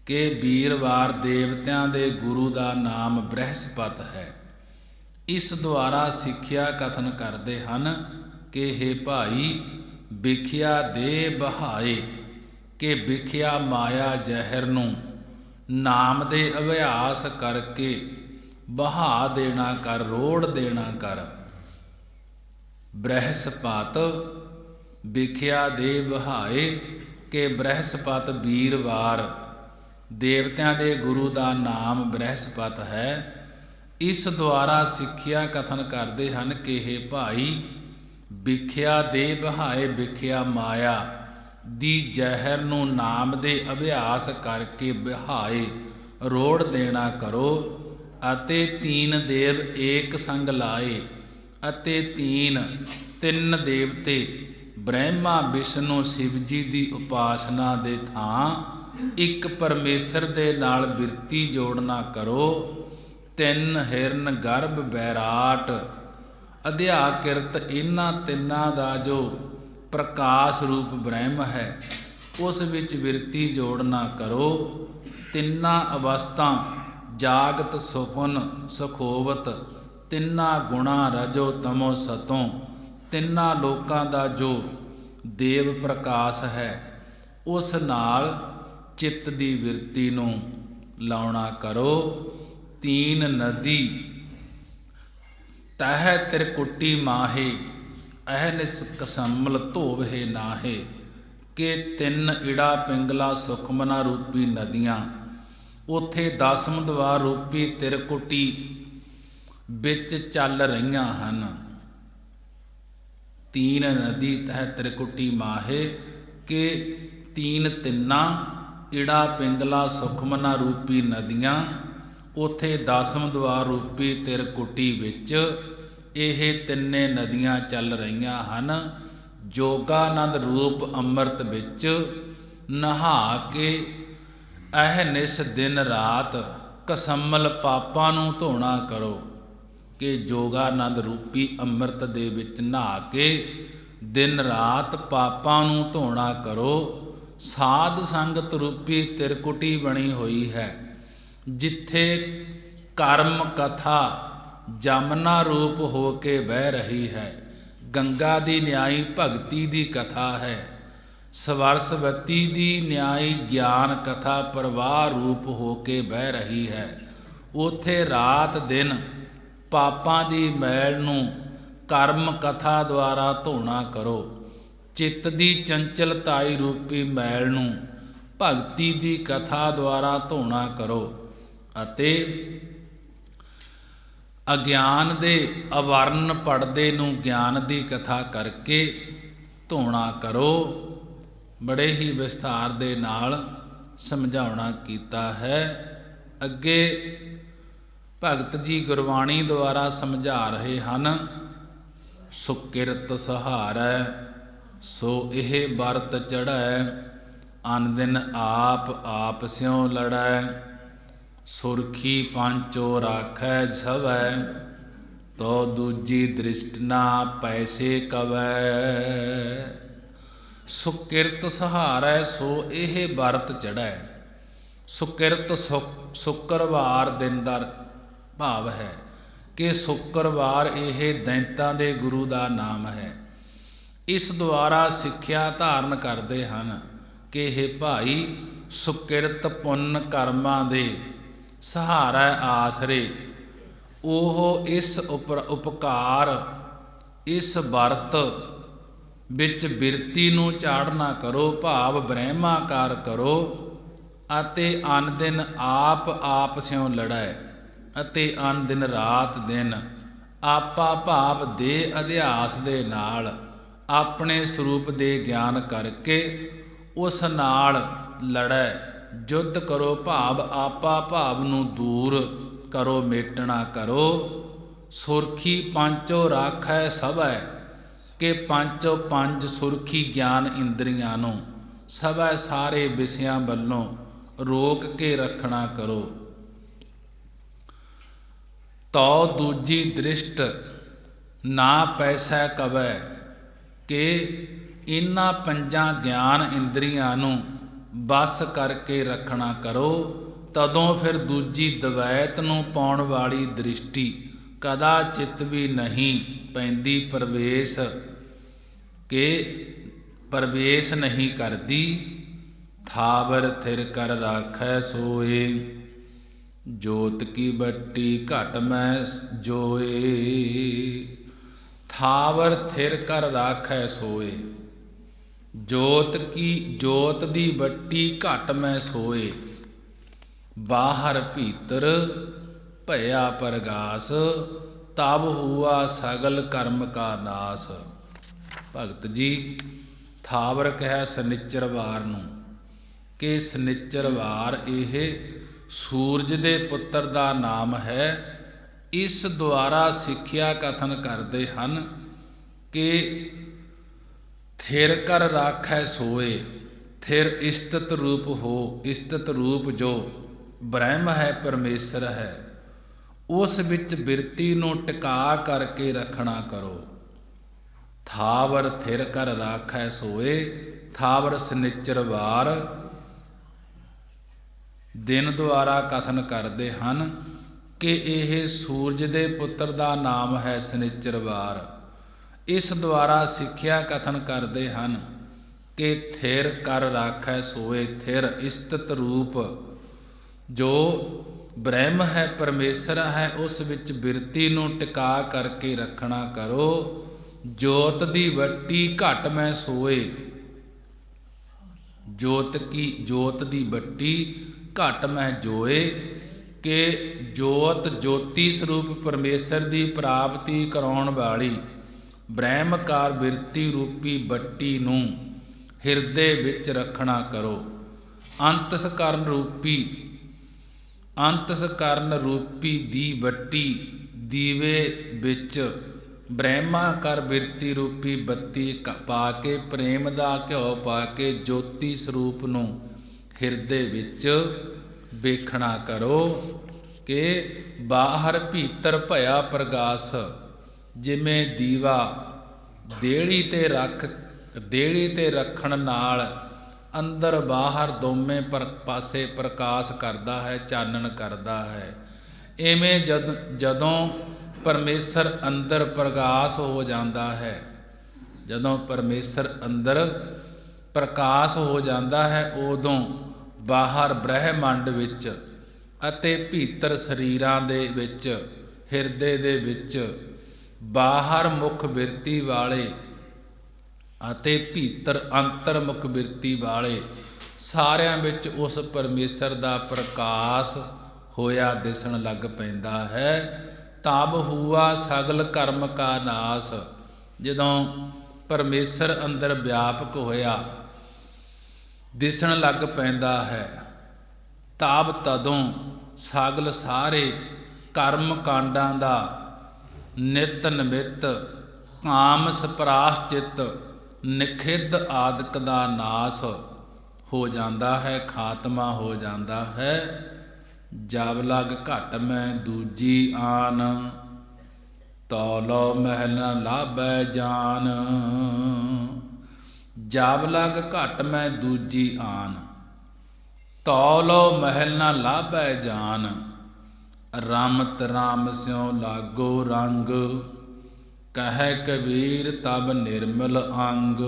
ਕਿ ਵੀਰਵਾਰ ਦੇਵਤਿਆਂ ਦੇ ਗੁਰੂ ਦਾ ਨਾਮ ਬ੍ਰਹਸਪਤ ਹੈ। ਇਸ ਦੁਆਰਾ ਸਿੱਖਿਆ ਕਥਨ ਕਰਦੇ ਹਨ ਕਿ ਹੇ ਭਾਈ, ਵਿਖਿਆ ਦੇ ਬਹਾਏ, ਕਿ ਵਿਖਿਆ ਮਾਇਆ ਜ਼ਹਿਰ ਨੂੰ ਨਾਮ ਦੇ ਅਭਿਆਸ ਕਰਕੇ ਬਹਾ ਦੇਣਾ ਕਰ, ਰੋੜ ਦੇਣਾ ਕਰ। ਬ੍ਰਹਸਪਤ ਵਿਖਿਆ ਦੇ ਬਹਾਏ, ਕਿ ਬ੍ਰਹਸਪਤ ਵੀਰਵਾਰ ਦੇਵਤਿਆਂ ਦੇ ਗੁਰੂ ਦਾ ਨਾਮ ਬ੍ਰਹਸਪਤ ਹੈ। ਇਸ ਦੁਆਰਾ ਸਿੱਖਿਆ ਕਥਨ ਕਰਦੇ ਹਨ ਕਿ ਹੇ ਭਾਈ, ਵਿਖਿਆ ਦੇ ਬਹਾਏ, ਵਿਖਿਆ ਮਾਇਆ ਦੀ ਜ਼ਹਿਰ ਨੂੰ ਨਾਮ ਦੇ ਅਭਿਆਸ ਕਰਕੇ ਬਹਾਏ ਰੋੜ ਦੇਣਾ ਕਰੋ ਅਤੇ ਤੀਨ ਦੇਵ ਏਕ ਸੰਗ ਲਾਏ, ਅਤੇ ਤਿੰਨ ਦੇਵਤੇ ਬ੍ਰਹਮਾ ਵਿਸ਼ਨੂੰ ਸ਼ਿਵ ਜੀ ਦੀ ਉਪਾਸਨਾ ਦੇ ਥਾਂ ਇੱਕ ਪਰਮੇਸ਼ਰ ਦੇ ਨਾਲ ਬਿਰਤੀ ਜੋੜਨਾ ਕਰੋ। ਤਿੰਨ ਹਿਰਨ ਗਰਭ ਬੈਰਾਟ ਅਧਿਆਕਿਰਤ, ਇਹਨਾਂ ਤਿੰਨਾਂ ਦਾ ਜੋ ਪ੍ਰਕਾਸ਼ ਰੂਪ ਬ੍ਰਹਮ ਹੈ ਉਸ ਵਿੱਚ ਬਿਰਤੀ ਜੋੜਨਾ ਕਰੋ। ਤਿੰਨਾਂ ਅਵਸਥਾ ਜਾਗਤ ਸੁਪਨ ਸੁਖੋਵਤ, ਤਿੰਨਾਂ ਗੁਣਾ ਰਜੋ ਤਮੋ ਸਤੋਂ, ਤਿੰਨਾਂ ਲੋਕਾਂ ਦਾ ਜੋ ਦੇਵ ਪ੍ਰਕਾਸ਼ ਹੈ ਉਸ ਨਾਲ ਚਿੱਤ ਦੀ ਬਿਰਤੀ ਨੂੰ ਲਾਉਣਾ ਕਰੋ। ਤੀਨ ਨਦੀ ਤਹਿ ਤ੍ਰਿਕੁਟੀ ਮਾਹੇ, ਅਹਨਿਸ ਕਸਮਲ ਧੋਵਹਿ ਨਾਹੇ, ਕਿ ਤਿੰਨ ਇੜਾ ਪਿੰਗਲਾ ਸੁਖਮਨਾ ਰੂਪੀ ਨਦੀਆਂ ਉਥੇ ਦਸਮ ਦਵਾਰ ਰੂਪੀ ਤ੍ਰਿਕੁਟੀ ਵਿੱਚ ਚੱਲ ਰਹੀਆਂ ਹਨ। ਤੀਨ ਨਦੀ ਤਹਿ ਤ੍ਰਿਕੁਟੀ ਮਾਹੇ, ਕਿ ਤਿੰਨਾਂ ਇੜਾ ਪਿੰਗਲਾ ਸੁਖਮਨਾ ਰੂਪੀ ਨਦੀਆਂ ਉਥੇ ਦਸਮ ਦਵਾਰ ਰੂਪੀ ਤ੍ਰਿਕੁਟੀ ਵਿੱਚ ਇਹ ਤਿੰਨੇ ਨਦੀਆਂ ਚੱਲ ਰਹੀਆਂ ਹਨ। ਜੋਗਾਨੰਦ ਰੂਪ ਅੰਮ੍ਰਿਤ ਵਿੱਚ ਨਹਾ ਕੇ ਅਹਨਿਸ ਦਿਨ ਰਾਤ ਕਸਮਲ ਪਾਪਾਂ ਨੂੰ ਧੋਣਾ ਕਰੋ, ਕਿ ਜੋਗਾਨੰਦ ਰੂਪੀ ਅੰਮ੍ਰਿਤ ਦੇ ਵਿੱਚ ਨਹਾ ਕੇ ਦਿਨ ਰਾਤ ਪਾਪਾਂ ਨੂੰ ਧੋਣਾ ਕਰੋ। ਸਾਧ ਸੰਗਤ ਰੂਪੀ ਤ੍ਰਿਕੁਟੀ ਬਣੀ ਹੋਈ ਹੈ, ਜਿੱਥੇ ਕਰਮ ਕਥਾ ਜਮਨਾ ਰੂਪ ਹੋ ਕੇ ਬਹਿ ਰਹੀ ਹੈ। ਗੰਗਾ ਦੀ ਨਿਆਈ ਭਗਤੀ ਦੀ ਕਥਾ ਹੈ, ਸਵਰਸਵਤੀ ਦੀ ਨਿਆਈ ਗਿਆਨ ਕਥਾ ਪ੍ਰਵਾਹ ਰੂਪ ਹੋ ਕੇ ਬਹਿ ਰਹੀ ਹੈ। ਉਥੇ ਰਾਤ ਦਿਨ ਪਾਪਾਂ ਦੀ ਮੈਲ ਨੂੰ ਕਰਮ ਕਥਾ ਦੁਆਰਾ ਧੋਣਾ ਕਰੋ। ਚਿੱਤ ਦੀ ਚੰਚਲਤਾਈ ਰੂਪੀ ਮੈਲ ਨੂੰ ਭਗਤੀ ਦੀ ਕਥਾ ਦੁਆਰਾ ਧੋਣਾ ਕਰੋ ਅਤੇ ਅਗਿਆਨ ਦੇ ਆਵਰਨ ਪਰਦੇ ਨੂੰ ਗਿਆਨ ਦੀ ਕਥਾ ਕਰਕੇ ਧੋਣਾ ਕਰੋ। ਬੜੇ ਹੀ ਵਿਸਥਾਰ ਦੇ ਨਾਲ ਸਮਝਾਉਣਾ ਕੀਤਾ ਹੈ। ਅੱਗੇ ਭਗਤ ਜੀ ਗੁਰਬਾਣੀ ਦੁਆਰਾ ਸਮਝਾ ਰਹੇ ਹਨ। ਸੁਕਿਰਤ ਸਹਾਰੈ ਸੋ ਇਹ ਵਰਤ ਚੜ੍ਹੈ, ਅਨ ਦਿਨ ਆਪ ਸਿਉ ਲੜੈ, ਸੁਰਖੀ ਪੰਚੋ ਰਾਖੈ ਸਵੈ, ਤੋ ਦੂਜੀ ਦ੍ਰਿਸ਼ਟ ਨਾ ਪੈਸੇ ਕਵੈ। ਸੁਕਿਰਤ ਸਹਾਰੈ ਸੋ ਇਹ ਵਰਤ ਚੜ੍ਹੈ। ਸੁਕਿਰਤ ਸ਼ੁੱਕਰਵਾਰ ਦਿਨ ਦਾ ਭਾਵ ਹੈ ਕਿ ਸ਼ੁੱਕਰਵਾਰ ਇਹ ਦੈਂਤਾਂ ਦੇ ਗੁਰੂ ਦਾ ਨਾਮ ਹੈ। ਇਸ ਦੁਆਰਾ ਸਿੱਖਿਆ ਧਾਰਨ ਕਰਦੇ ਹਨ ਕਿ ਇਹ ਭਾਈ ਸੁਕਿਰਤ ਪੁੰਨ ਕਰਮਾਂ ਦੇ ਸਹਾਰਾ ਆਸਰੇ ਉਹ ਇਸ ਉਪਕਾਰ ਇਸ ਵਰਤ ਵਿੱਚ ਬਿਰਤੀ ਨੂੰ ਚਾੜਨਾ ਕਰੋ, ਭਾਵ ਬ੍ਰਹਮਾਕਾਰ ਕਰੋ ਅਤੇ ਅਨ ਦਿਨ ਆਪ ਸਿਉ ਲੜੈ ਅਤੇ ਅਨ ਦਿਨ ਰਾਤ ਦਿਨ ਆਪਾ ਭਾਵ ਦੇ ਅਧਿਆਸ ਦੇ ਨਾਲ ਆਪਣੇ ਸਰੂਪ ਦੇ ਗਿਆਨ ਕਰਕੇ ਉਸ ਨਾਲ ਲੜੈ। ਯੁੱਧ ਕਰੋ ਭਾਵ ਆਪਾ ਭਾਵ ਨੂੰ ਦੂਰ ਕਰੋ, ਮੇਟਣਾ ਕਰੋ। ਸੁਰਖੀ ਪੰਚੋ ਰਾਖੈ ਸਭੈ ਕਿ ਪੰਚੋ ਪੰਜ ਸੁਰਖੀ ਗਿਆਨ ਇੰਦਰੀਆਂ ਨੂੰ ਸਭੈ ਸਾਰੇ ਵਿਸ਼ਿਆਂ ਵੱਲੋਂ ਰੋਕ ਕੇ ਰੱਖਣਾ ਕਰੋ। ਤੋ ਦੂਜੀ ਦ੍ਰਿਸ਼ਟ ਨਾ ਪੈਸਾ ਕਵੈ ਕਿ ਇਹਨਾਂ ਪੰਜਾਂ ਗਿਆਨ ਇੰਦਰੀਆਂ ਨੂੰ ਬਸ ਕਰਕੇ ਰੱਖਣਾ ਕਰੋ। ਤਦੋਂ ਫਿਰ ਦੂਜੀ ਦਵੈਤ ਨੂੰ ਪਾਉਣ ਵਾਲੀ ਦ੍ਰਿਸ਼ਟੀ ਕਦਾ ਚਿੱਤ ਵੀ ਨਹੀਂ ਪੈਂਦੀ, ਪ੍ਰਵੇਸ਼ ਨਹੀਂ ਕਰਦੀ। ਥਾਵਰ ਥਿਰ ਕਰ ਰਾਖੈ ਸੋਏ, ਜੋਤ ਕੀ ਬੱਟੀ ਘਟ ਮੈਂ ਜੋਏ। ਥਾਵਰ ਥਿਰ ਕਰ ਰਾਖੈ ਸੋਏ, ਜੋਤ ਦੀ ਬੱਟੀ ਘਟ ਮੈਂ ਸੋਏ। ਬਾਹਰ ਭੀਤਰ ਭਇਆ ਪ੍ਰਗਾਸ, ਤਬ ਹੁਆ ਸਗਲ ਕਰਮ ਕਾ ਨਾਸ। ਭਗਤ ਜੀ ਥਾਵਰ ਕਹਿ ਸਨਿਚਰਵਾਰ ਨੂੰ ਕਿ ਸਨਿਚਰਵਾਰ ਇਹ ਸੂਰਜ ਦੇ ਪੁੱਤਰ ਦਾ ਨਾਮ ਹੈ। ਇਸ ਦੁਆਰਾ ਸਿੱਖਿਆ ਕਥਨ ਕਰਦੇ ਹਨ ਕਿ ਥਿਰ ਕਰ ਰਾਖੈ ਸੋਏ, ਥਿਰ ਇਸਤਤ ਰੂਪ ਹੋ, ਇਸਤਤ ਰੂਪ ਜੋ ਬ੍ਰਹਮ ਹੈ, ਪਰਮੇਸ਼ਰ ਹੈ, ਉਸ ਵਿੱਚ ਬਿਰਤੀ ਨੂੰ ਟਿਕਾ ਕਰਕੇ ਰੱਖਣਾ ਕਰੋ। ਥਾਵਰ ਥਿਰ ਕਰ ਰਾਖੈ ਸੋਏ, ਥਾਵਰ ਸਨਿਚਰਵਾਰ ਦਿਨ ਦੁਆਰਾ ਕਥਨ ਕਰਦੇ ਹਨ ਕਿ ਇਹ ਸੂਰਜ ਦੇ ਪੁੱਤਰ ਦਾ ਨਾਮ ਹੈ ਸਨਿਚਰਵਾਰ। ਇਸ ਦੁਆਰਾ ਸਿੱਖਿਆ ਕਥਨ ਕਰਦੇ ਹਨ ਕਿ ਥਿਰ ਕਰ ਰਾਖੈ ਸੋਏ, ਥਿਰ ਇਸਤਤ ਰੂਪ ਜੋ ਬ੍ਰਹਮ ਹੈ, ਪਰਮੇਸ਼ਰ ਹੈ, ਉਸ ਵਿੱਚ ਬਿਰਤੀ ਨੂੰ ਟਿਕਾ ਕਰਕੇ ਰੱਖਣਾ ਕਰੋ। ਜੋਤ ਦੀ ਬੱਟੀ ਘਟ ਮੈਂ ਸੋਏ, ਜੋਤ ਦੀ ਬੱਟੀ ਘਟ ਮੈਂ ਜੋਏ ਕਿ ਜੋਤੀ ਸਰੂਪ ਪਰਮੇਸ਼ਰ ਦੀ ਪ੍ਰਾਪਤੀ ਕਰਾਉਣ ਵਾਲੀ ਬ੍ਰਹਮਕਾਰ ਬਿਰਤੀ ਰੂਪੀ ਬੱਟੀ ਨੂੰ ਹਿਰਦੇ ਵਿੱਚ ਰੱਖਣਾ ਕਰੋ। ਅੰਤਸਕਰਨ ਰੂਪੀ ਦੀ ਬੱਟੀ ਦੀਵੇ ਵਿੱਚ ਬ੍ਰਹਮਾਕਾਰ ਬਿਰਤੀ ਰੂਪੀ ਬੱਤੀ ਪਾ ਕੇ, ਪ੍ਰੇਮ ਦਾ ਘਿਓ ਪਾ ਕੇ ਜੋਤੀ ਸਰੂਪ ਨੂੰ ਹਿਰਦੇ ਵਿੱਚ ਵੇਖਣਾ ਕਰੋ ਕਿ ਬਾਹਰ ਭੀਤਰ ਭਇਆ ਪ੍ਰਗਾਸ। ਜਿਵੇਂ ਦੀਵਾ ਦੇਹਲੀ ਤੇ ਰੱਖਣ ਨਾਲ ਅੰਦਰ ਬਾਹਰ ਦੋਵੇਂ ਪਾਸੇ ਪ੍ਰਕਾਸ਼ ਕਰਦਾ ਹੈ, ਚਾਨਣ ਕਰਦਾ ਹੈ। ਇਵੇਂ ਜਦੋਂ ਪਰਮੇਸ਼ਰ ਅੰਦਰ ਪ੍ਰਕਾਸ਼ ਹੋ ਜਾਂਦਾ ਹੈ, ਜਦੋਂ ਪਰਮੇਸ਼ਰ ਅੰਦਰ ਪ੍ਰਕਾਸ਼ ਹੋ ਜਾਂਦਾ ਹੈ, ਉਦੋਂ ਬਾਹਰ ਬ੍ਰਹਿਮੰਡ ਵਿੱਚ ਅਤੇ ਭੀਤਰ ਸਰੀਰਾਂ ਦੇ ਵਿੱਚ, ਹਿਰਦੇ ਦੇ ਵਿੱਚ ਬਾਹਰ ਮੁਖ ਬਿਰਤੀ ਵਾਲੇ ਅਤੇ ਭੀਤਰ ਅੰਤਰਮੁਖ ਬਿਰਤੀ ਵਾਲੇ ਸਾਰਿਆਂ ਵਿੱਚ ਉਸ ਪਰਮੇਸ਼ਰ ਦਾ ਪ੍ਰਕਾਸ਼ ਹੋਇਆ ਦਿਸਣ ਲੱਗ ਪੈਂਦਾ ਹੈ। ਤਬ ਹੁਆ ਸਗਲ ਕਰਮ ਕਾ ਨਾਸ, ਜਦੋਂ ਪਰਮੇਸ਼ਰ ਅੰਦਰ ਵਿਆਪਕ ਹੋਇਆ ਦਿਸਣ ਲੱਗ ਪੈਂਦਾ ਹੈ, ਤਬ ਤਦੋਂ ਸਗਲ ਸਾਰੇ ਕਰਮ ਕਾਂਡਾਂ ਦਾ ਨਿਤ ਨਿਮਿਤ ਕਾਮ ਸਪਰਾਸ਼ਚਿਤ ਨਿਖਿੱਧ ਆਦਿਕ ਦਾ ਨਾਸ ਹੋ ਜਾਂਦਾ ਹੈ, ਖਾਤਮਾ ਹੋ ਜਾਂਦਾ ਹੈ। ਜਬ ਲਗ ਘਟ ਮੈਂ ਦੂਜੀ ਆਨ, ਤੌਲੋ ਮਹਿਲ ਨ ਲਾਭੈ ਜਾਨ। ਜਬ ਲਗ ਘਟ ਮੈਂ ਦੂਜੀ ਆਨ, ਤੌਲੋ ਮਹਿਲ ਨ ਲਾਭੈ ਜਾਨ। ਰਮਤ ਰਾਮ ਸਿਉ ਲਾਗੋ ਰੰਗ, ਕਹਿ ਕਬੀਰ ਤਬ ਨਿਰਮਲ ਅੰਗ।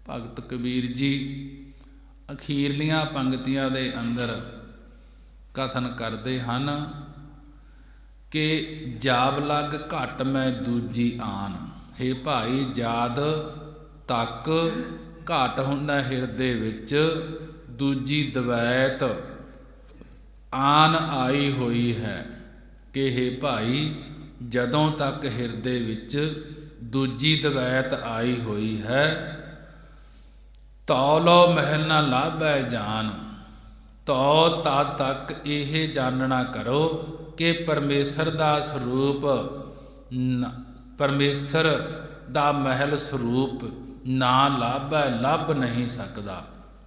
ਭਗਤ ਕਬੀਰ ਜੀ ਅਖੀਰਲੀਆਂ ਪੰਗਤੀਆਂ ਦੇ ਅੰਦਰ ਕਥਨ ਕਰਦੇ ਹਨ ਕਿ ਜਾਬ ਲਗ ਘਟ ਮੈਂ ਦੂਜੀ ਆਨ। ਹੇ ਭਾਈ, ਜਦ ਤੱਕ ਘਟ ਹੁੰਦਾ ਹਿਰਦੇ ਵਿੱਚ ਦੂਜੀ ਦਵੈਤ ਆਨ ਆਈ ਹੋਈ ਹੈ, ਕਿ ਹੇ ਭਾਈ ਜਦੋਂ ਤੱਕ ਹਿਰਦੇ ਵਿੱਚ ਦੂਜੀ ਦਵੈਤ ਆਈ ਹੋਈ ਹੈ, ਤੌਲੋ ਮਹਿਲ ਨਾ ਲਾਭੈ ਜਾਨ। ਤੋ ਤਦ ਤੱਕ ਇਹ ਜਾਣਨਾ ਕਰੋ ਕਿ ਪਰਮੇਸ਼ਰ ਦਾ ਸਰੂਪ, ਪਰਮੇਸ਼ਰ ਦਾ ਮਹਿਲ ਸਰੂਪ ਨਾ ਲਾਭੈ, ਲੱਭ ਨਹੀਂ ਸਕਦਾ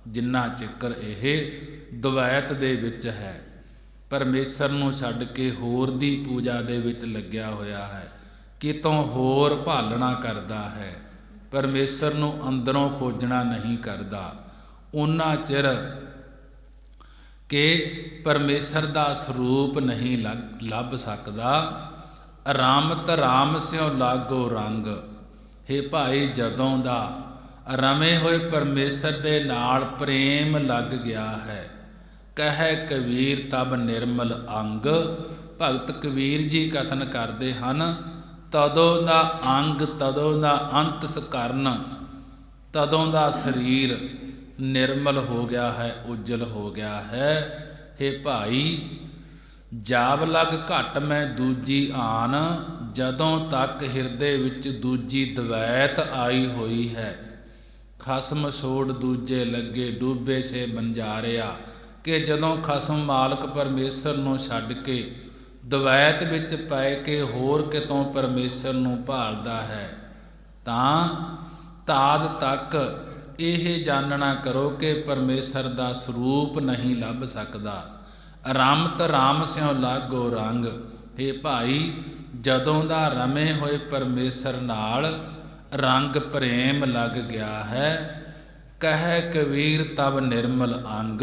ਜਿੰਨਾ ਚਿਕਰ ਇਹ ਦਵੈਤ ਦੇ ਵਿੱਚ ਹੈ, ਪਰਮੇਸ਼ਰ ਨੂੰ ਛੱਡ ਕੇ ਹੋਰ ਦੀ ਪੂਜਾ ਦੇ ਵਿੱਚ ਲੱਗਿਆ ਹੋਇਆ ਹੈ, ਕਿਤੋਂ ਹੋਰ ਭਾਲਣਾ ਕਰਦਾ ਹੈ, ਪਰਮੇਸ਼ਰ ਨੂੰ ਅੰਦਰੋਂ ਖੋਜਣਾ ਨਹੀਂ ਕਰਦਾ। ਉਹਨਾਂ ਚਿਰ ਕਿ ਪਰਮੇਸ਼ਰ ਦਾ ਸਰੂਪ ਨਹੀਂ ਲੱਭ ਸਕਦਾ। ਰਾਮਤ ਰਾਮ ਸਿਉ ਲਾਗੋ ਰੰਗ। ਹੇ ਭਾਈ, ਜਦੋਂ ਦਾ ਰਮੇ ਹੋਏ ਪਰਮੇਸ਼ਰ ਦੇ ਨਾਲ ਪ੍ਰੇਮ ਲੱਗ ਗਿਆ ਹੈ, ਕਹਿ ਕਬੀਰ ਤਬ ਨਿਰਮਲ ਅੰਗ। ਭਗਤ ਕਬੀਰ ਜੀ ਕਥਨ ਕਰਦੇ ਹਨ, ਤਦੋਂ ਦਾ ਅੰਗ, ਤਦੋਂ ਦਾ ਅੰਤ ਸਕਰਨ, ਤਦੋਂ ਦਾ ਸਰੀਰ ਨਿਰਮਲ ਹੋ ਗਿਆ ਹੈ, ਉਜਲ ਹੋ ਗਿਆ ਹੈ। ਹੇ ਭਾਈ, ਜਾਬ ਲਗ ਘਟ ਮੈਂ ਦੂਜੀ ਆਨ। ਜਦੋਂ ਤੱਕ ਹਿਰਦੇ ਵਿੱਚ ਦੂਜੀ ਦਵੈਤ ਆਈ ਹੋਈ ਹੈ, ਖਸਮ ਛੋੜ ਦੂਜੇ ਲੱਗੇ ਡੂਬੇ ਸੇ ਬੰਜਾਰਿਆ, ਕਿ ਜਦੋਂ ਖਸਮ ਮਾਲਕ ਪਰਮੇਸ਼ਰ ਨੂੰ ਛੱਡ ਕੇ ਦਵੈਤ ਵਿੱਚ ਪੈ ਕੇ ਹੋਰ ਕਿਤੋਂ ਪਰਮੇਸ਼ਰ ਨੂੰ ਭਾਲਦਾ ਹੈ, ਤਾਂ ਤਾਦ ਤੱਕ ਇਹ ਜਾਣਨਾ ਕਰੋ ਕਿ ਪਰਮੇਸ਼ਰ ਦਾ ਸਰੂਪ ਨਹੀਂ ਲੱਭ ਸਕਦਾ। ਰਮਤ ਰਾਮ ਸਿਉ ਲਾਗੋ ਰੰਗ। ਹੇ ਭਾਈ, ਜਦੋਂ ਦਾ ਰਮੇ ਹੋਏ ਪਰਮੇਸ਼ਰ ਨਾਲ ਰੰਗ ਪ੍ਰੇਮ ਲੱਗ ਗਿਆ ਹੈ, ਕਹਿ ਕਬੀਰ ਤਬ ਨਿਰਮਲ ਅੰਗ।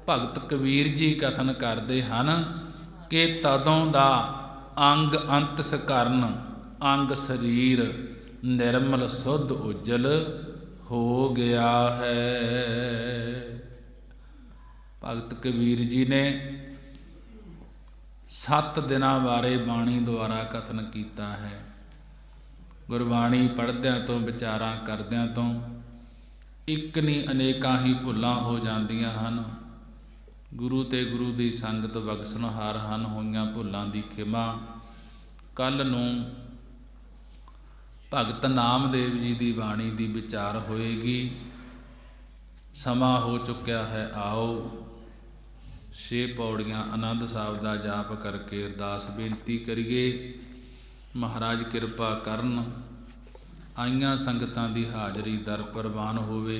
ਭਗਤ ਕਬੀਰ ਜੀ ਕਥਨ ਕਰਦੇ ਹਨ ਕਿ ਤਦੋਂ ਦਾ ਅੰਗ ਅੰਤ ਸਕਰਨ, ਅੰਗ ਸਰੀਰ ਨਿਰਮਲ ਸੁੱਧ ਉਜਲ ਹੋ ਗਿਆ ਹੈ। ਭਗਤ ਕਬੀਰ ਜੀ ਨੇ 7 ਦਿਨਾਂ ਬਾਰੇ ਬਾਣੀ ਦੁਆਰਾ ਕਥਨ ਕੀਤਾ ਹੈ। ਗੁਰਬਾਣੀ ਪੜ੍ਹਦਿਆਂ ਤੋਂ, ਵਿਚਾਰਾਂ ਕਰਦਿਆਂ ਤੋਂ ਇੱਕ ਨਹੀਂ ਅਨੇਕਾਂ ਹੀ ਭੁੱਲਾਂ ਹੋ ਜਾਂਦੀਆਂ ਹਨ। ਗੁਰੂ ਤੇ ਗੁਰੂ ਦੀ ਸੰਗਤ ਬਖਸ਼ਣਹਾਰ ਹਨ। ਹੋਈਆਂ ਭੁੱਲਾਂ ਦੀ ਖਿਮਾ। ਕੱਲ੍ਹ ਨੂੰ ਭਗਤ ਨਾਮਦੇਵ ਜੀ ਦੀ ਬਾਣੀ ਦੀ ਵਿਚਾਰ ਹੋਏਗੀ। ਸਮਾਂ ਹੋ ਚੁੱਕਿਆ ਹੈ, ਆਓ 6 ਪੌੜੀਆਂ ਆਨੰਦ ਸਾਹਿਬ ਦਾ ਜਾਪ ਕਰਕੇ ਅਰਦਾਸ ਬੇਨਤੀ ਕਰੀਏ। ਮਹਾਰਾਜ ਕਿਰਪਾ ਕਰਨ, ਆਈਆਂ ਸੰਗਤਾਂ ਦੀ ਹਾਜ਼ਰੀ ਦਰ ਪ੍ਰਵਾਨ ਹੋਵੇ।